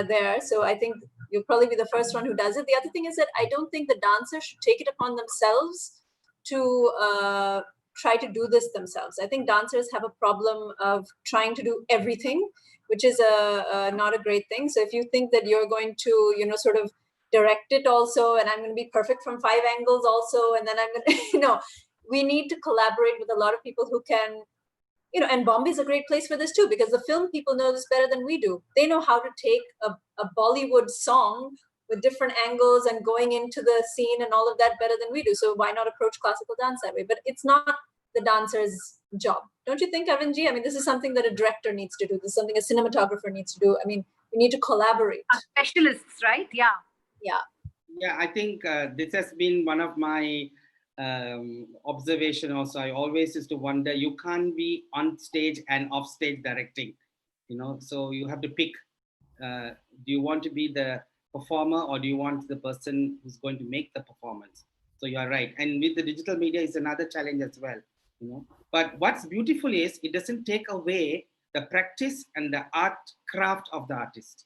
there. So I think you'll probably be the first one who does it. The other thing is that I don't think the dancers should take it upon themselves to try to do this themselves. I think dancers have a problem of trying to do everything, which is not a great thing. So if you think that you're going to, sort of direct it also, and I'm going to be perfect from 5 angles also, and then I'm going to, we need to collaborate with a lot of people who can and Bombay is a great place for this too, because the film people know this better than we do. They know how to take a Bollywood song with different angles and going into the scene and all of that better than we do. So why not approach classical dance that way? But it's not the dancer's job. Don't you think, Arvindji? I mean, this is something that a director needs to do. This is something a cinematographer needs to do. I mean, we need to collaborate. Specialists, right? Yeah. Yeah, I think this has been one of my observation also. I always used to wonder, you can't be on stage and off stage directing, so you have to pick. Do you want to be the performer, or do you want the person who's going to make the performance? So you are right. And with the digital media is another challenge as well, But what's beautiful is it doesn't take away the practice and the art craft of the artist.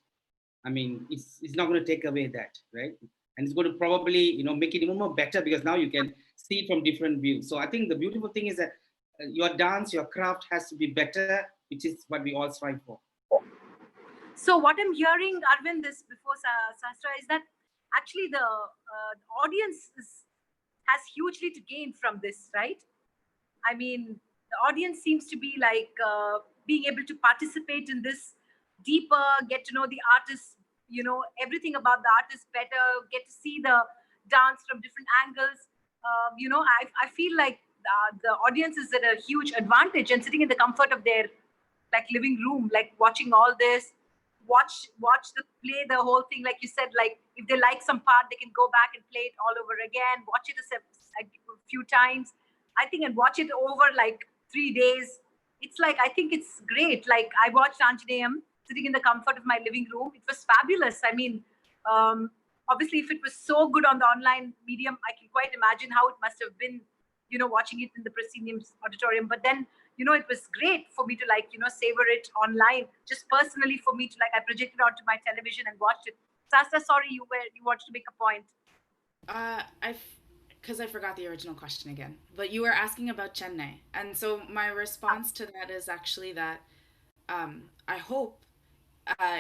I mean, it's not going to take away that, right? And it's going to probably, make it even more better, because now you can see it from different views. So I think the beautiful thing is that your dance, your craft has to be better, which is what we all strive for. So what I'm hearing, Arvind, this before Sastra, is that actually the audience has hugely to gain from this, right? I mean, the audience seems to be like being able to participate in this deeper, get to know the artist, everything about the artist better, get to see the dance from different angles. I feel like the audience is at a huge advantage and sitting in the comfort of their living room, watching all this, watch play the whole thing. Like you said, if they like some part, they can go back and play it all over again, watch it a few times. I think, and watch it over 3 days. It's I think it's great. I watched Anjaneyam sitting in the comfort of my living room. It was fabulous. I mean, obviously, if it was so good on the online medium, I can quite imagine how it must have been, watching it in the proscenium auditorium. But then, it was great for me to savor it online. Just personally for me to I projected onto my television and watched it. Sastra, sorry, you wanted to make a point. Because I forgot the original question again. But you were asking about Chennai. And so my response to that is actually that I hope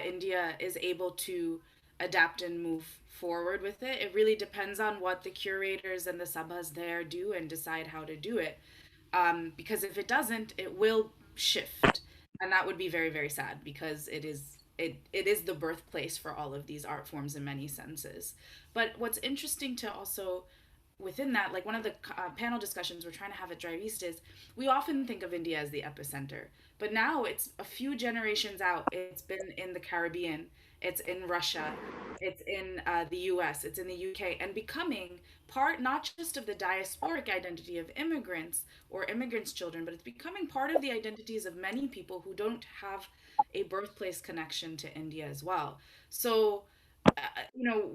India is able to adapt and move forward with it. It really depends on what the curators and the sabhas there do and decide how to do it. Because if it doesn't, it will shift. And that would be very, very sad, because it is the birthplace for all of these art forms in many senses. But what's interesting to also within that, one of the panel discussions we're trying to have at Drive East is, we often think of India as the epicenter, but now it's a few generations out. It's been in the Caribbean, it's in Russia, it's in the US, it's in the UK, and becoming part not just of the diasporic identity of immigrants or immigrants' children, but it's becoming part of the identities of many people who don't have a birthplace connection to India as well. So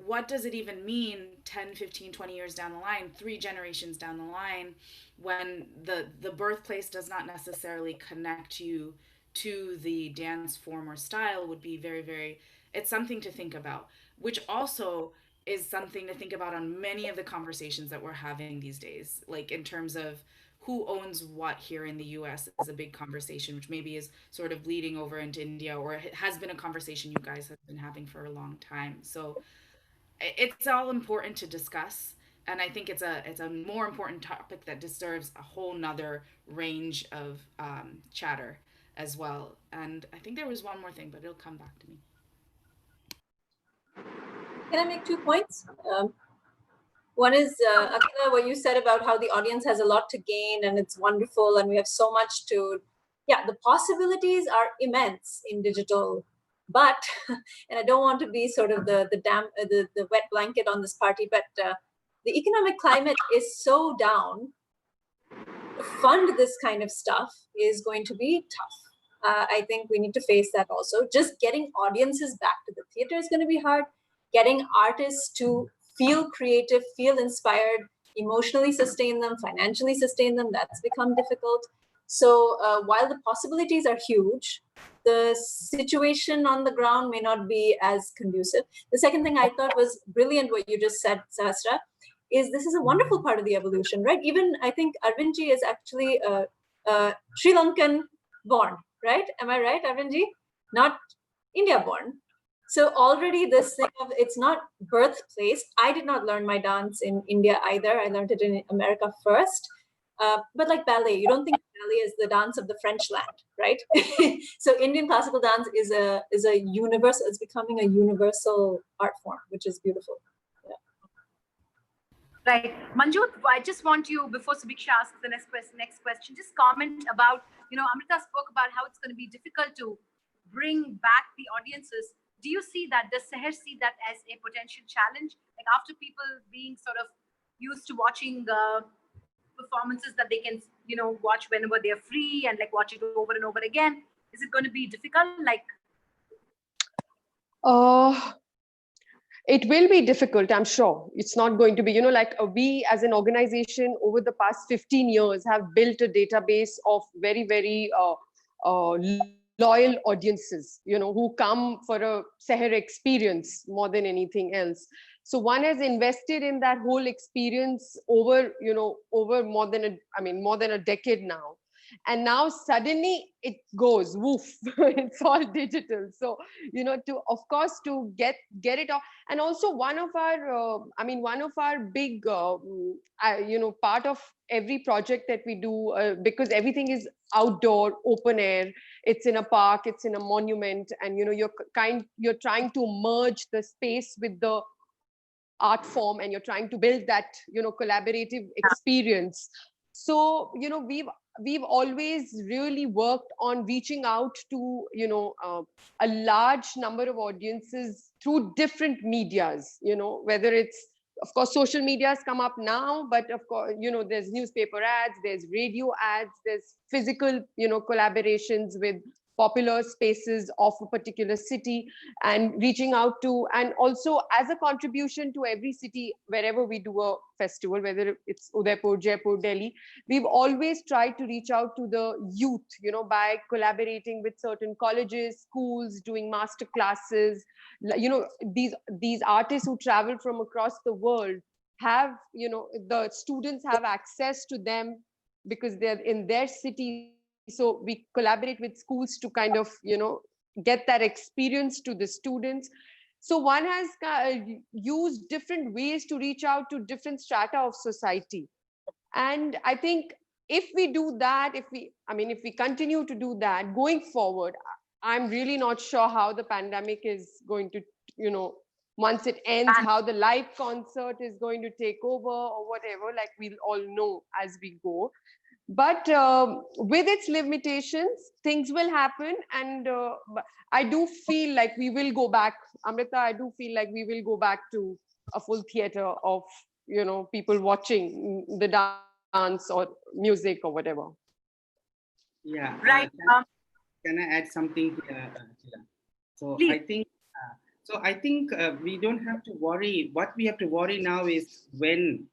what does it even mean 10, 15, 20 years down the line, 3 generations down the line, when the birthplace does not necessarily connect you to the dance form or style? Would be very, very, it's something to think about, which also is something to think about on many of the conversations that we're having these days, in terms of who owns what here in the US is a big conversation, which maybe is sort of bleeding over into India, or it has been a conversation you guys have been having for a long time. So it's all important to discuss. And I think it's a more important topic that deserves a whole nother range of chatter as well. And I think there was one more thing, but it'll come back to me. Can I make 2 points? One is, Akila, what you said about how the audience has a lot to gain and it's wonderful and we have so much to, the possibilities are immense in digital, but, and I don't want to be sort of the wet blanket on this party, but the economic climate is so down. To fund this kind of stuff is going to be tough. I think we need to face that also. Just getting audiences back to the theater is going to be hard. Getting artists to feel creative, feel inspired, emotionally sustain them, financially sustain them, that's become difficult. So while the possibilities are huge, the situation on the ground may not be as conducive. The second thing I thought was brilliant what you just said, Sahasra, is this is a wonderful part of the evolution, right? Even I think Arvindji is actually Sri Lankan born, right? Am I right, Arvindji? Not India born. So already this thing of, it's not birthplace. I did not learn my dance in India either. I learned it in America first. But like ballet, you don't think ballet is the dance of the French land, right? So Indian classical dance is a universal. It's becoming a universal art form, which is beautiful. Right. Manjot, I just want you, before Subiksha asks the next question, just comment about, Amrita spoke about how it's going to be difficult to bring back the audiences. Do you see that? Does Seher see that as a potential challenge? Like after people being sort of used to watching performances that they can, watch whenever they're free and like watch it over and over again, is it going to be difficult? Like, it will be difficult, I'm sure. It's not going to be, like we as an organization over the past 15 years have built a database of very, very loyal audiences, who come for a Seher experience more than anything else. So one has invested in that whole experience over more than a decade now. And now suddenly it goes woof. It's all digital. So to get it off. And also one of our big part of every project that we do, because everything is outdoor, open air, it's in a park, it's in a monument, and you're trying to merge the space with the art form, and you're trying to build that collaborative experience. So we've always really worked on reaching out to a large number of audiences through different medias, whether it's, of course, social media has come up now, but of course, there's newspaper ads, there's radio ads, there's physical collaborations with popular spaces of a particular city, and reaching out to, and also as a contribution to every city wherever we do a festival, whether it's Udaipur, Jaipur, Delhi, we've always tried to reach out to the youth, by collaborating with certain colleges, schools, doing master classes. These artists who travel from across the world have, the students have access to them because they're in their city. So we collaborate with schools to kind of get that experience to the students. So one has used different ways to reach out to different strata of society. And I think if we do that, if we continue to do that going forward, I'm really not sure how the pandemic is going to, once it ends, how the live concert is going to take over or whatever, like we'll all know as we go. But with its limitations, things will happen. And I do feel like we will go back, Amrita, I do feel like we will go back to a full theater of, people watching the dance or music or whatever. Yeah. right. Can I add something here, Sheila? So Please. I think we don't have to worry. What we have to worry now is when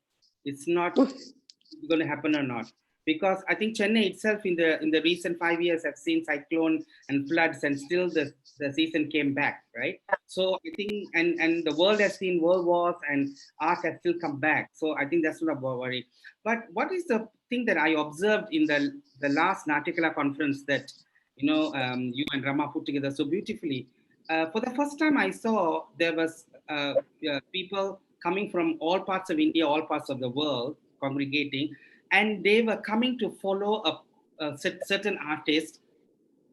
it's not going to happen or not. Because I think Chennai itself in the recent 5 years have seen cyclone and floods, and still the season came back, right? So I think and the world has seen world wars, and art has still come back. So I think that's not a worry. But what is the thing that I observed in the last Natikala conference that you and Rama put together so beautifully? For the first time, I saw there was people coming from all parts of India, all parts of the world congregating, and they were coming to follow a certain artist.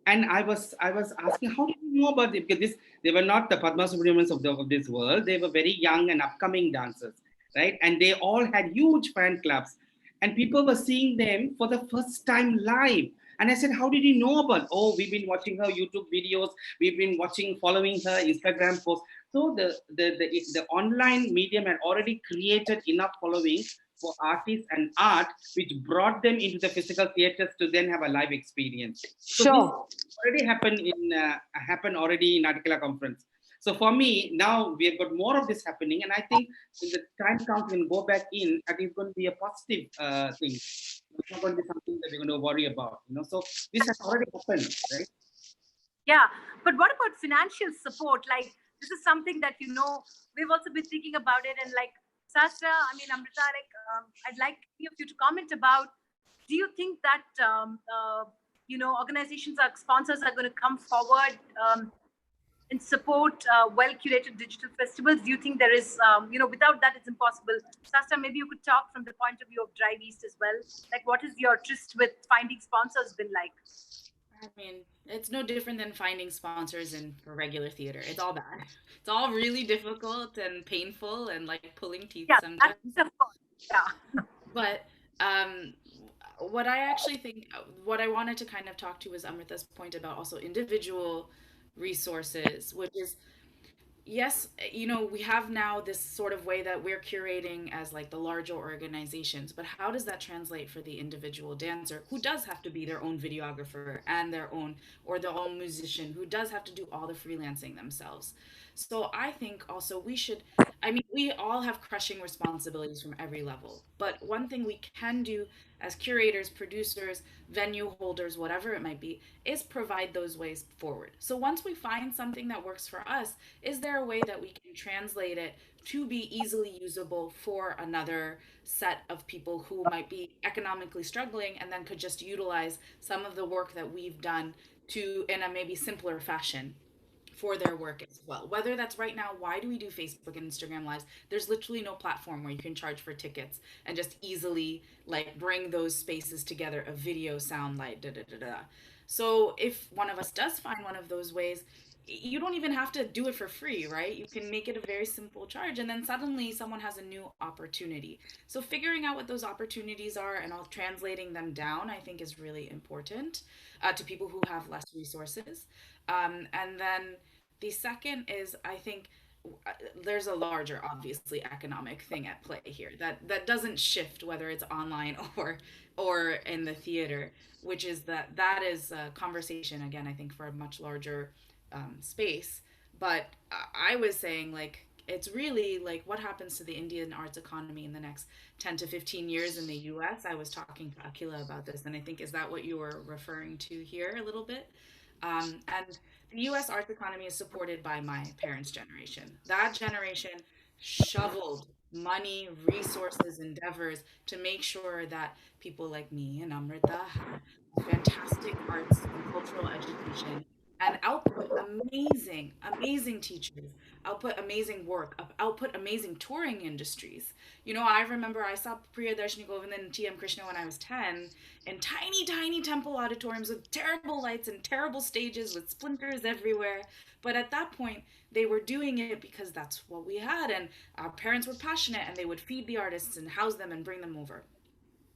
And I was asking, how do you know about it? Because they were not the Padma Subramanians of this world. They were very young and upcoming dancers, right? And they all had huge fan clubs, and people were seeing them for the first time live. And I said, how did you know about? Oh, we've been watching her YouTube videos. We've been following her Instagram posts. So the online medium had already created enough following for artists and art, which brought them into the physical theaters to then have a live experience. So Sure. this already happened already in Natikala conference. So for me, now we have got more of this happening, and I think when the time comes when go back in, that is going to be a positive thing. It's not going to be something that we're going to worry about. So this has already happened, right? Yeah, but what about financial support? Like, this is something that, we've also been thinking about it. And like, Sastra, Amrita, like, I'd like any of you to comment about, do you think that, organizations or sponsors are going to come forward, and support well curated digital festivals? Do you think there is, without that, it's impossible? Sastra, maybe you could talk from the point of view of Drive East as well. Like, what is your tryst with finding sponsors been like? I mean, it's no different than finding sponsors in for regular theater. It's all bad. It's all really difficult and painful and like pulling teeth Yeah, that's sometimes. of course. Yeah. But um, what I actually think, what I wanted to kind of talk to was Amrita's point about also individual resources, which is yes, we have now this sort of way that we're curating as like the larger organizations, but how does that translate for the individual dancer who does have to be their own videographer and their own, or their own musician who does have to do all the freelancing themselves? So I think also we should, I mean, we all have crushing responsibilities from every level, but one thing we can do as curators, producers, venue holders, whatever it might be, is provide those ways forward. So once we find something that works for us, is there a way that we can translate it to be easily usable for another set of people who might be economically struggling and then could just utilize some of the work that we've done to in a maybe simpler fashion for their work as well. Whether that's right now, why do we do Facebook and Instagram lives? There's literally no platform where you can charge for tickets and just easily like bring those spaces together, a video, sound, light, da da da da. So if one of us does find one of those ways, you don't even have to do it for free, right? You can make it a very simple charge, and then suddenly someone has a new opportunity. So figuring out what those opportunities are and all translating them down, I think, is really important to people who have less resources. And then the second is, I think, there's a larger, obviously, economic thing at play here that doesn't shift whether it's online or in the theater, which is that is a conversation again, I think, for a much larger space. But I was saying, like, it's really like what happens to the Indian arts economy in the next 10 to 15 years in the US. I was talking to Akila about this, and I think, is that what you were referring to here a little bit? And the US arts economy is supported by my parents' generation. That generation shoveled money, resources, endeavors to make sure that people like me and Amrita had fantastic arts and cultural education and output amazing, amazing teachers, output amazing work, output amazing touring industries. I remember I saw Priya Darshini Govind and T.M. Krishna when I was 10 in tiny, tiny temple auditoriums with terrible lights and terrible stages with splinters everywhere. But at that point, they were doing it because that's what we had, and our parents were passionate, and they would feed the artists and house them and bring them over.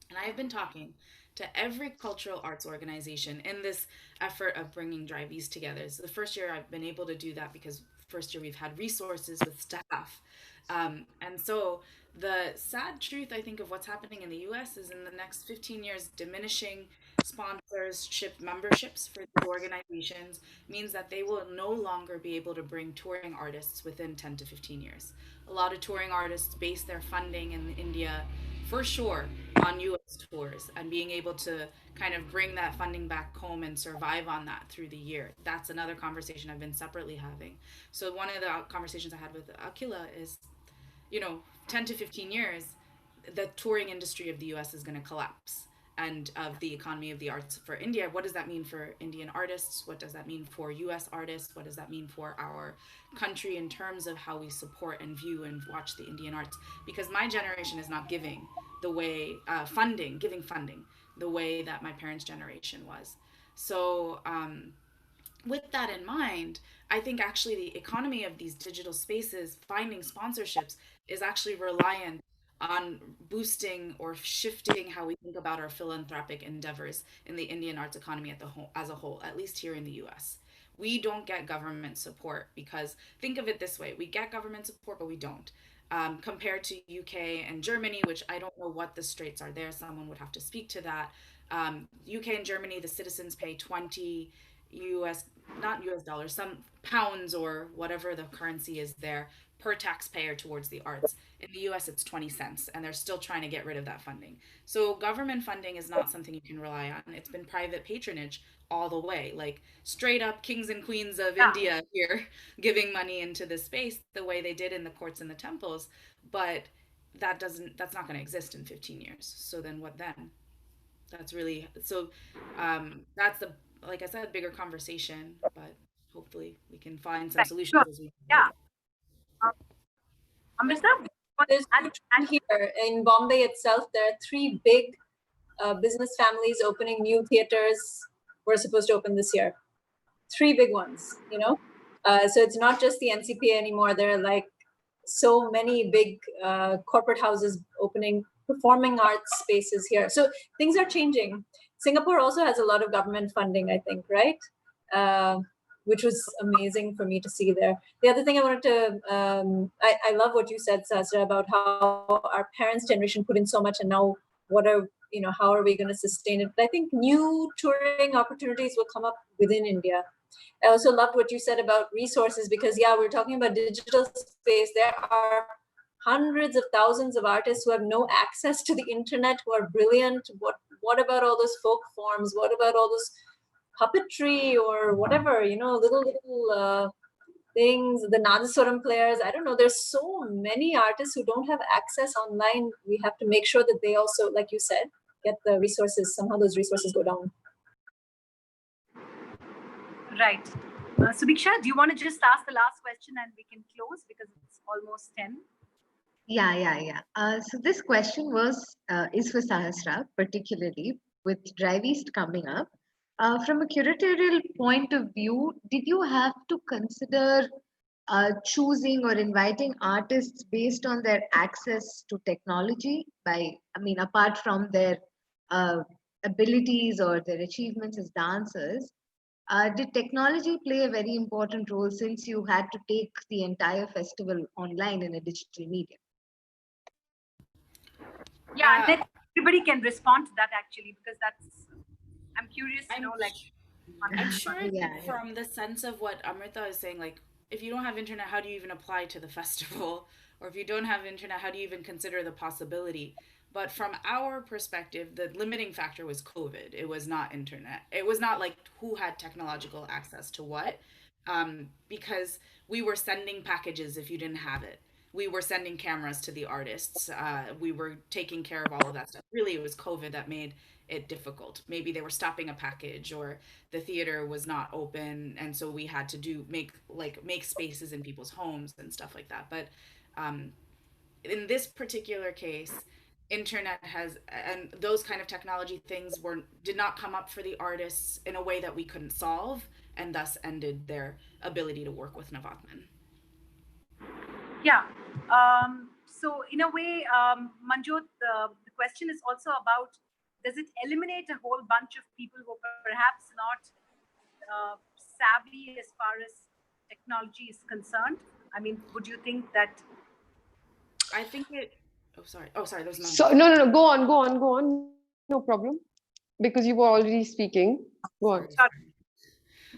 And I have been talking to every cultural arts organization in this effort of bringing Drive East together. So the first year I've been able to do that because first year we've had resources with staff. And so the sad truth, I think, of what's happening in the US is in the next 15 years, diminishing sponsorship memberships for these organizations means that they will no longer be able to bring touring artists within 10 to 15 years. A lot of touring artists base their funding in India for sure on US tours, and being able to kind of bring that funding back home and survive on that through the year. That's another conversation I've been separately having. So one of the conversations I had with Akila is, 10 to 15 years, the touring industry of the US is going to collapse, and of the economy of the arts for India. What does that mean for Indian artists? What does that mean for US artists? What does that mean for our country in terms of how we support and view and watch the Indian arts? Because my generation is not giving the way giving funding the way that my parents' generation was. So with that in mind, I think actually the economy of these digital spaces, finding sponsorships, is actually reliant on boosting or shifting how we think about our philanthropic endeavors in the Indian arts economy as a whole, at least here in the US. We don't get government support because think of it this way: we get government support, but we don't. Compared to UK and Germany, which I don't know what the straits are there, someone would have to speak to that. UK and Germany, the citizens pay 20 US, not US dollars, some pounds or whatever the currency is there per taxpayer towards the arts. In the US, it's 20 cents, and they're still trying to get rid of that funding. So, government funding is not something you can rely on. It's been private patronage all the way, like straight up kings and queens of Yeah. India here giving money into this space the way they did in the courts and the temples. But that's not going to exist in 15 years. So, then what then? That's really so. That's the, like I said, bigger conversation, but hopefully we can find some Right. solutions Sure. as we Yeah. Amrita, There's here in Bombay itself, there are three big business families opening new theaters. We're supposed to open this year. Three big ones, you know. So it's not just the NCPA anymore. There are like so many big corporate houses opening performing arts spaces here. So things are changing. Singapore also has a lot of government funding, I think, right? Which was amazing for me to see there. The other thing I wanted to, I love what you said, Sasra, about how our parents' generation put in so much, and now how are we going to sustain it? But I think new touring opportunities will come up within India. I also loved what you said about resources, because we're talking about digital space. There are hundreds of thousands of artists who have no access to the internet, who are brilliant. What about all those folk forms? What about all those puppetry or whatever, little things, the Nadaswaram players? I don't know. There's so many artists who don't have access online. We have to make sure that they also, like you said, get the resources. Somehow those resources go down. Right. Subiksha, do you want to just ask the last question and we can close because it's almost 10? Yeah. So this question is for Sahasra, particularly with Drive East coming up. From a curatorial point of view, did you have to consider choosing or inviting artists based on their access to technology? Apart from their uh, abilities or their achievements as dancers, did technology play a very important role since you had to take the entire festival online in a digital medium? Yeah, and then everybody can respond to that actually, because I'm curious to know, I'm sure Yeah. from the sense of what Amrita is saying, like, if you don't have internet, how do you even apply to the festival? Or if you don't have internet, how do you even consider the possibility? But from our perspective, the limiting factor was COVID. It was not internet. It was not like who had technological access to what, because we were sending packages if you didn't have it. We were sending cameras to the artists. We were taking care of all of that stuff. Really, it was COVID that made it difficult. Maybe they were stopping a package, or the theater was not open, and so we had to make spaces in people's homes and stuff like that. But in this particular case, internet has, and those kind of technology things did not come up for the artists in a way that we couldn't solve, and thus ended their ability to work with Navatman. Yeah. So in a way, Manjot, the question is also about, does it eliminate a whole bunch of people who are perhaps not savvy as far as technology is concerned? I mean, would you think that? I think it. Oh, sorry. Oh, sorry. There's So no. Go on. No problem. Because you were already speaking. Go on.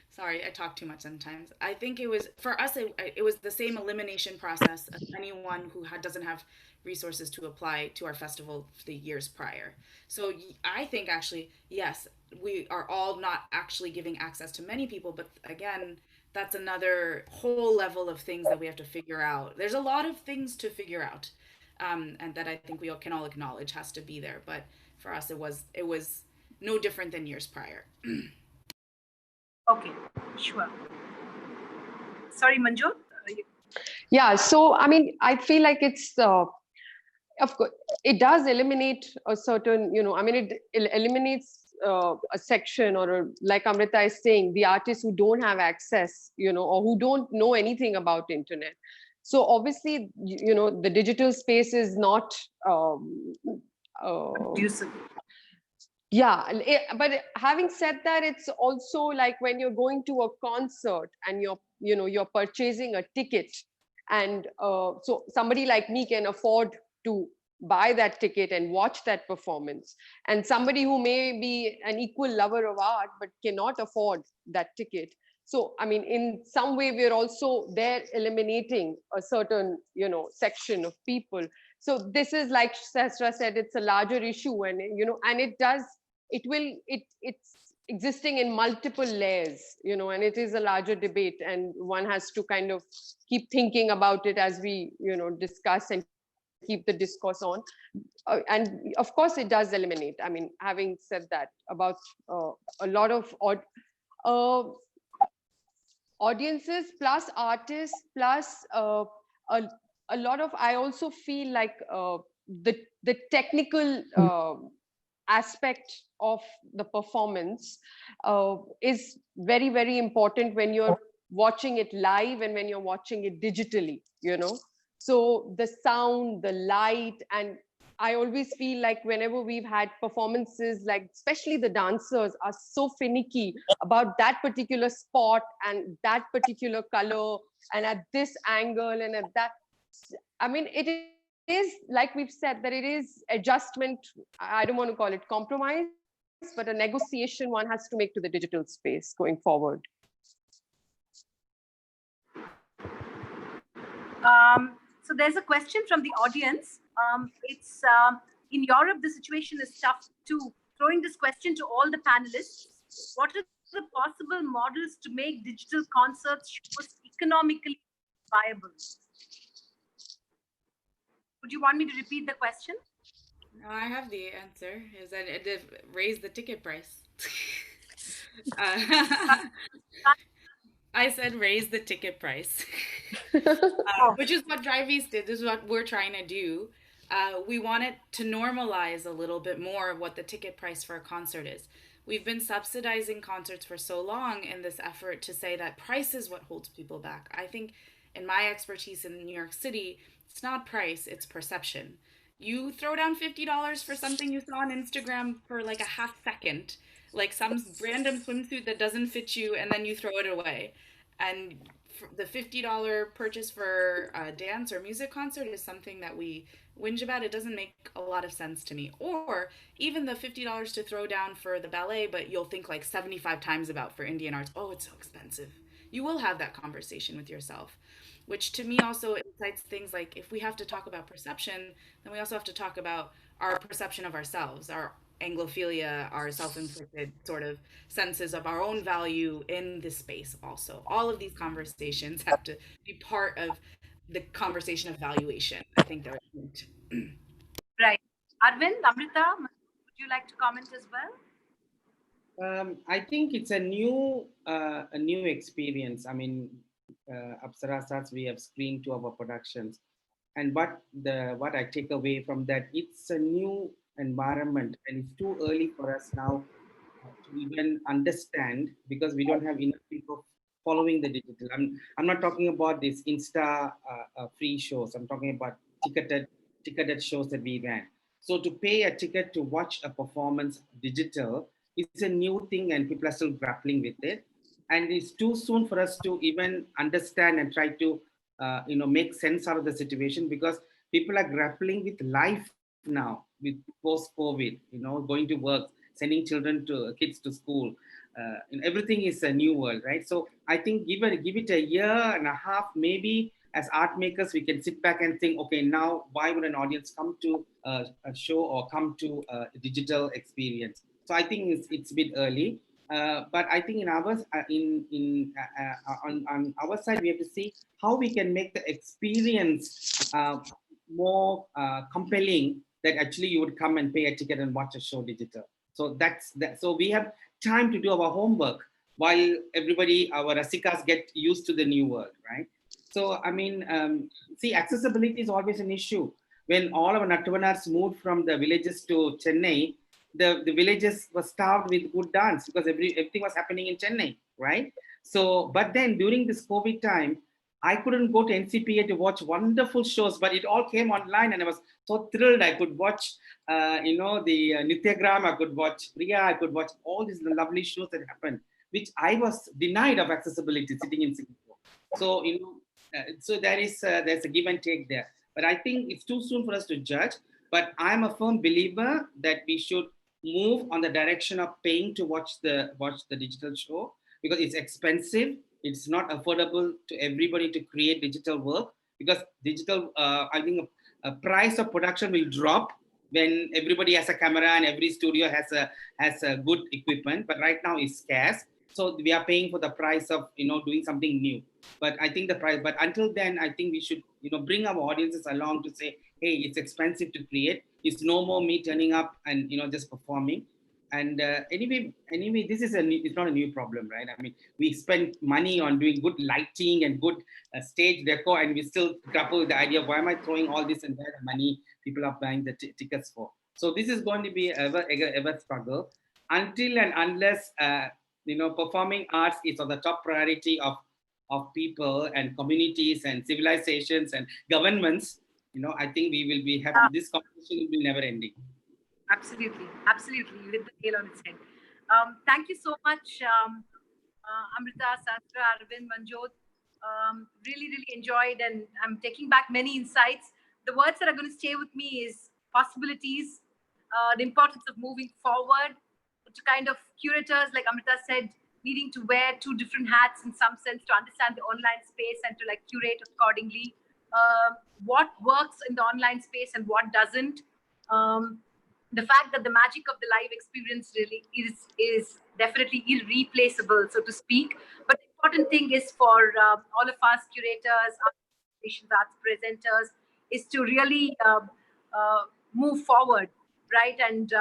Sorry, I talk too much sometimes. I think it was, for us, it was the same elimination process of anyone who doesn't have resources to apply to our festival the years prior. So I think actually, yes, we are all not actually giving access to many people, but again, that's another whole level of things that we have to figure out. There's a lot of things to figure out, and that I think we can all acknowledge has to be there. But for us, it was no different than years prior. Okay, sure. Sorry, Manjot. Yeah. So I mean, I feel like it's of course it does eliminate a certain, it eliminates a section, or like Amrita is saying, the artists who don't have access, or who don't know anything about internet. So obviously, the digital space is not Conducive. yeah, but having said that, it's also like when you're going to a concert and you're purchasing a ticket, and so somebody like me can afford to buy that ticket and watch that performance, and somebody who may be an equal lover of art but cannot afford that ticket. So I mean, in some way, we're also there eliminating a certain section of people. So this is, like Sasra said, it's a larger issue, and and it's existing in multiple layers, and it is a larger debate, and one has to kind of keep thinking about it as we discuss and keep the discourse on. And of course it does eliminate, I mean, having said that, about a lot of odd audiences plus artists plus a, a lot of, I also feel like the technical aspect of the performance is very, very important when you're watching it live and when you're watching it digitally, you know. So the sound, the light, and I always feel like whenever we've had performances, like especially the dancers are so finicky about that particular spot and that particular color and at this angle and at that. I mean, it is like we've said that it is adjustment. I don't want to call it compromise, but a negotiation one has to make to the digital space going forward. So there's a question from the audience. It's in Europe, the situation is tough too. Throwing this question to all the panelists: what are the possible models to make digital concerts shows economically viable? Would you want me to repeat the question? No, I have the answer. Is that it raise the ticket price? I said raise the ticket price, Oh, which is what Drive East did. This is what we're trying to do. We want it to normalize a little bit more of what the ticket price for a concert is. We've been subsidizing concerts for so long in this effort to say that price is what holds people back. I think, in my expertise in New York City, it's not price, it's perception. You throw down $50 for something you saw on Instagram for like a half second, like some random swimsuit that doesn't fit you, and then you throw it away. And the $50 purchase for a dance or music concert is something that we whinge about. It doesn't make a lot of sense to me. Or even the $50 to throw down for the ballet, but you'll think like 75 times about for Indian arts. Oh, it's so expensive. You will have that conversation with yourself, which to me also incites things like if we have to talk about perception, then we also have to talk about our perception of ourselves, our Anglophilia, our self inflicted sort of senses of our own value in this space, also. All of these conversations have to be part of the conversation of valuation. I think they're linked. right. Arvind, Amrita, would you like to comment as well? I think it's a new experience. I mean, Apsarasas, we have screened to our productions, and what I take away from that, it's a new environment, and it's too early for us now to even understand because we don't have enough people following the digital. I'm not talking about these Insta free shows. I'm talking about ticketed shows that we ran. So to pay a ticket to watch a performance digital is a new thing, and people are still grappling with it. And it's too soon for us to even understand and try to make sense out of the situation because people are grappling with life now with post COVID, going to work, sending kids to school. Everything is a new world, right? So I think give it a year and a half, maybe as art makers, we can sit back and think, okay, now why would an audience come to a show or come to a digital experience? So I think it's a bit early. But I think on our side, we have to see how we can make the experience more compelling that actually you would come and pay a ticket and watch a show digital. So that's that. So we have time to do our homework while everybody, our Rasikas, get used to the new world, right? So I mean, see, accessibility is always an issue. When all our Nattuvanars moved from the villages to Chennai, the villages were starved with good dance because everything was happening in Chennai, right? So, but then during this COVID time, I couldn't go to NCPA to watch wonderful shows, but it all came online, and I was so thrilled. I could watch, the Nityagram, I could watch Priya, I could watch all these lovely shows that happened, which I was denied of accessibility sitting in Singapore. So, so there's a give and take there. But I think it's too soon for us to judge. But I'm a firm believer that we should move on the direction of paying to watch the digital show because it's expensive. It's not affordable to everybody to create digital work because I think a price of production will drop when everybody has a camera and every studio has a good equipment. But right now it's scarce, so we are paying for the price of doing something new. But I think the price. But until then, I think we should bring our audiences along to say, hey, it's expensive to create. It's no more me turning up and just performing. And anyway, this is it's not a new problem, right? I mean, we spend money on doing good lighting and good stage decor, and we still grapple with the idea of why am I throwing all this and that money people are buying the tickets for. So this is going to be ever struggle until and unless performing arts is on the top priority of people and communities and civilizations and governments. I think we will be have this competition will be never ending. Absolutely, absolutely. You hit the nail on its head. Thank you so much, Amrita, Sastra, Arvind, Manjot. Really, really enjoyed, and I'm taking back many insights. The words that are going to stay with me is possibilities, the importance of moving forward, to kind of curators, like Amrita said, needing to wear two different hats in some sense to understand the online space and to like curate accordingly. What works in the online space and what doesn't. The fact that the magic of the live experience really is definitely irreplaceable, so to speak. But the important thing is for all of us curators, arts presenters, is to really move forward, right? And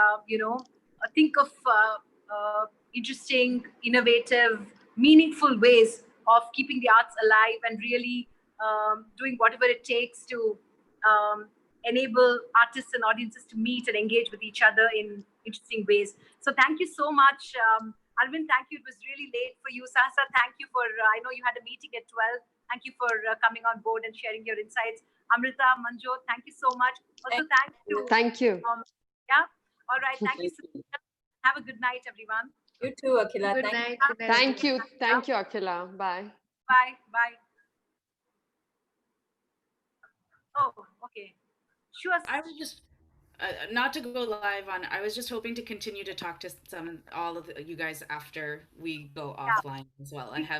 think of interesting, innovative, meaningful ways of keeping the arts alive and really doing whatever it takes to enable artists and audiences to meet and engage with each other in interesting ways. So thank you so much. Arvind, thank you. It was really late for you. Sasa, thank you for, I know you had a meeting at 12. Thank you for coming on board and sharing your insights. Amrita, Manjot, thank you so much. Also, thank you. Thank you. Yeah. All right. Thank you so much. Have a good night, everyone. You too, Akhila. Good Thank you. night. Good night. Thank you. Thank you, Akhila. Bye. Bye. Bye. Oh, okay. Sure. I was just not to go live on. I was just hoping to continue to talk to all of you guys after we go offline as well and have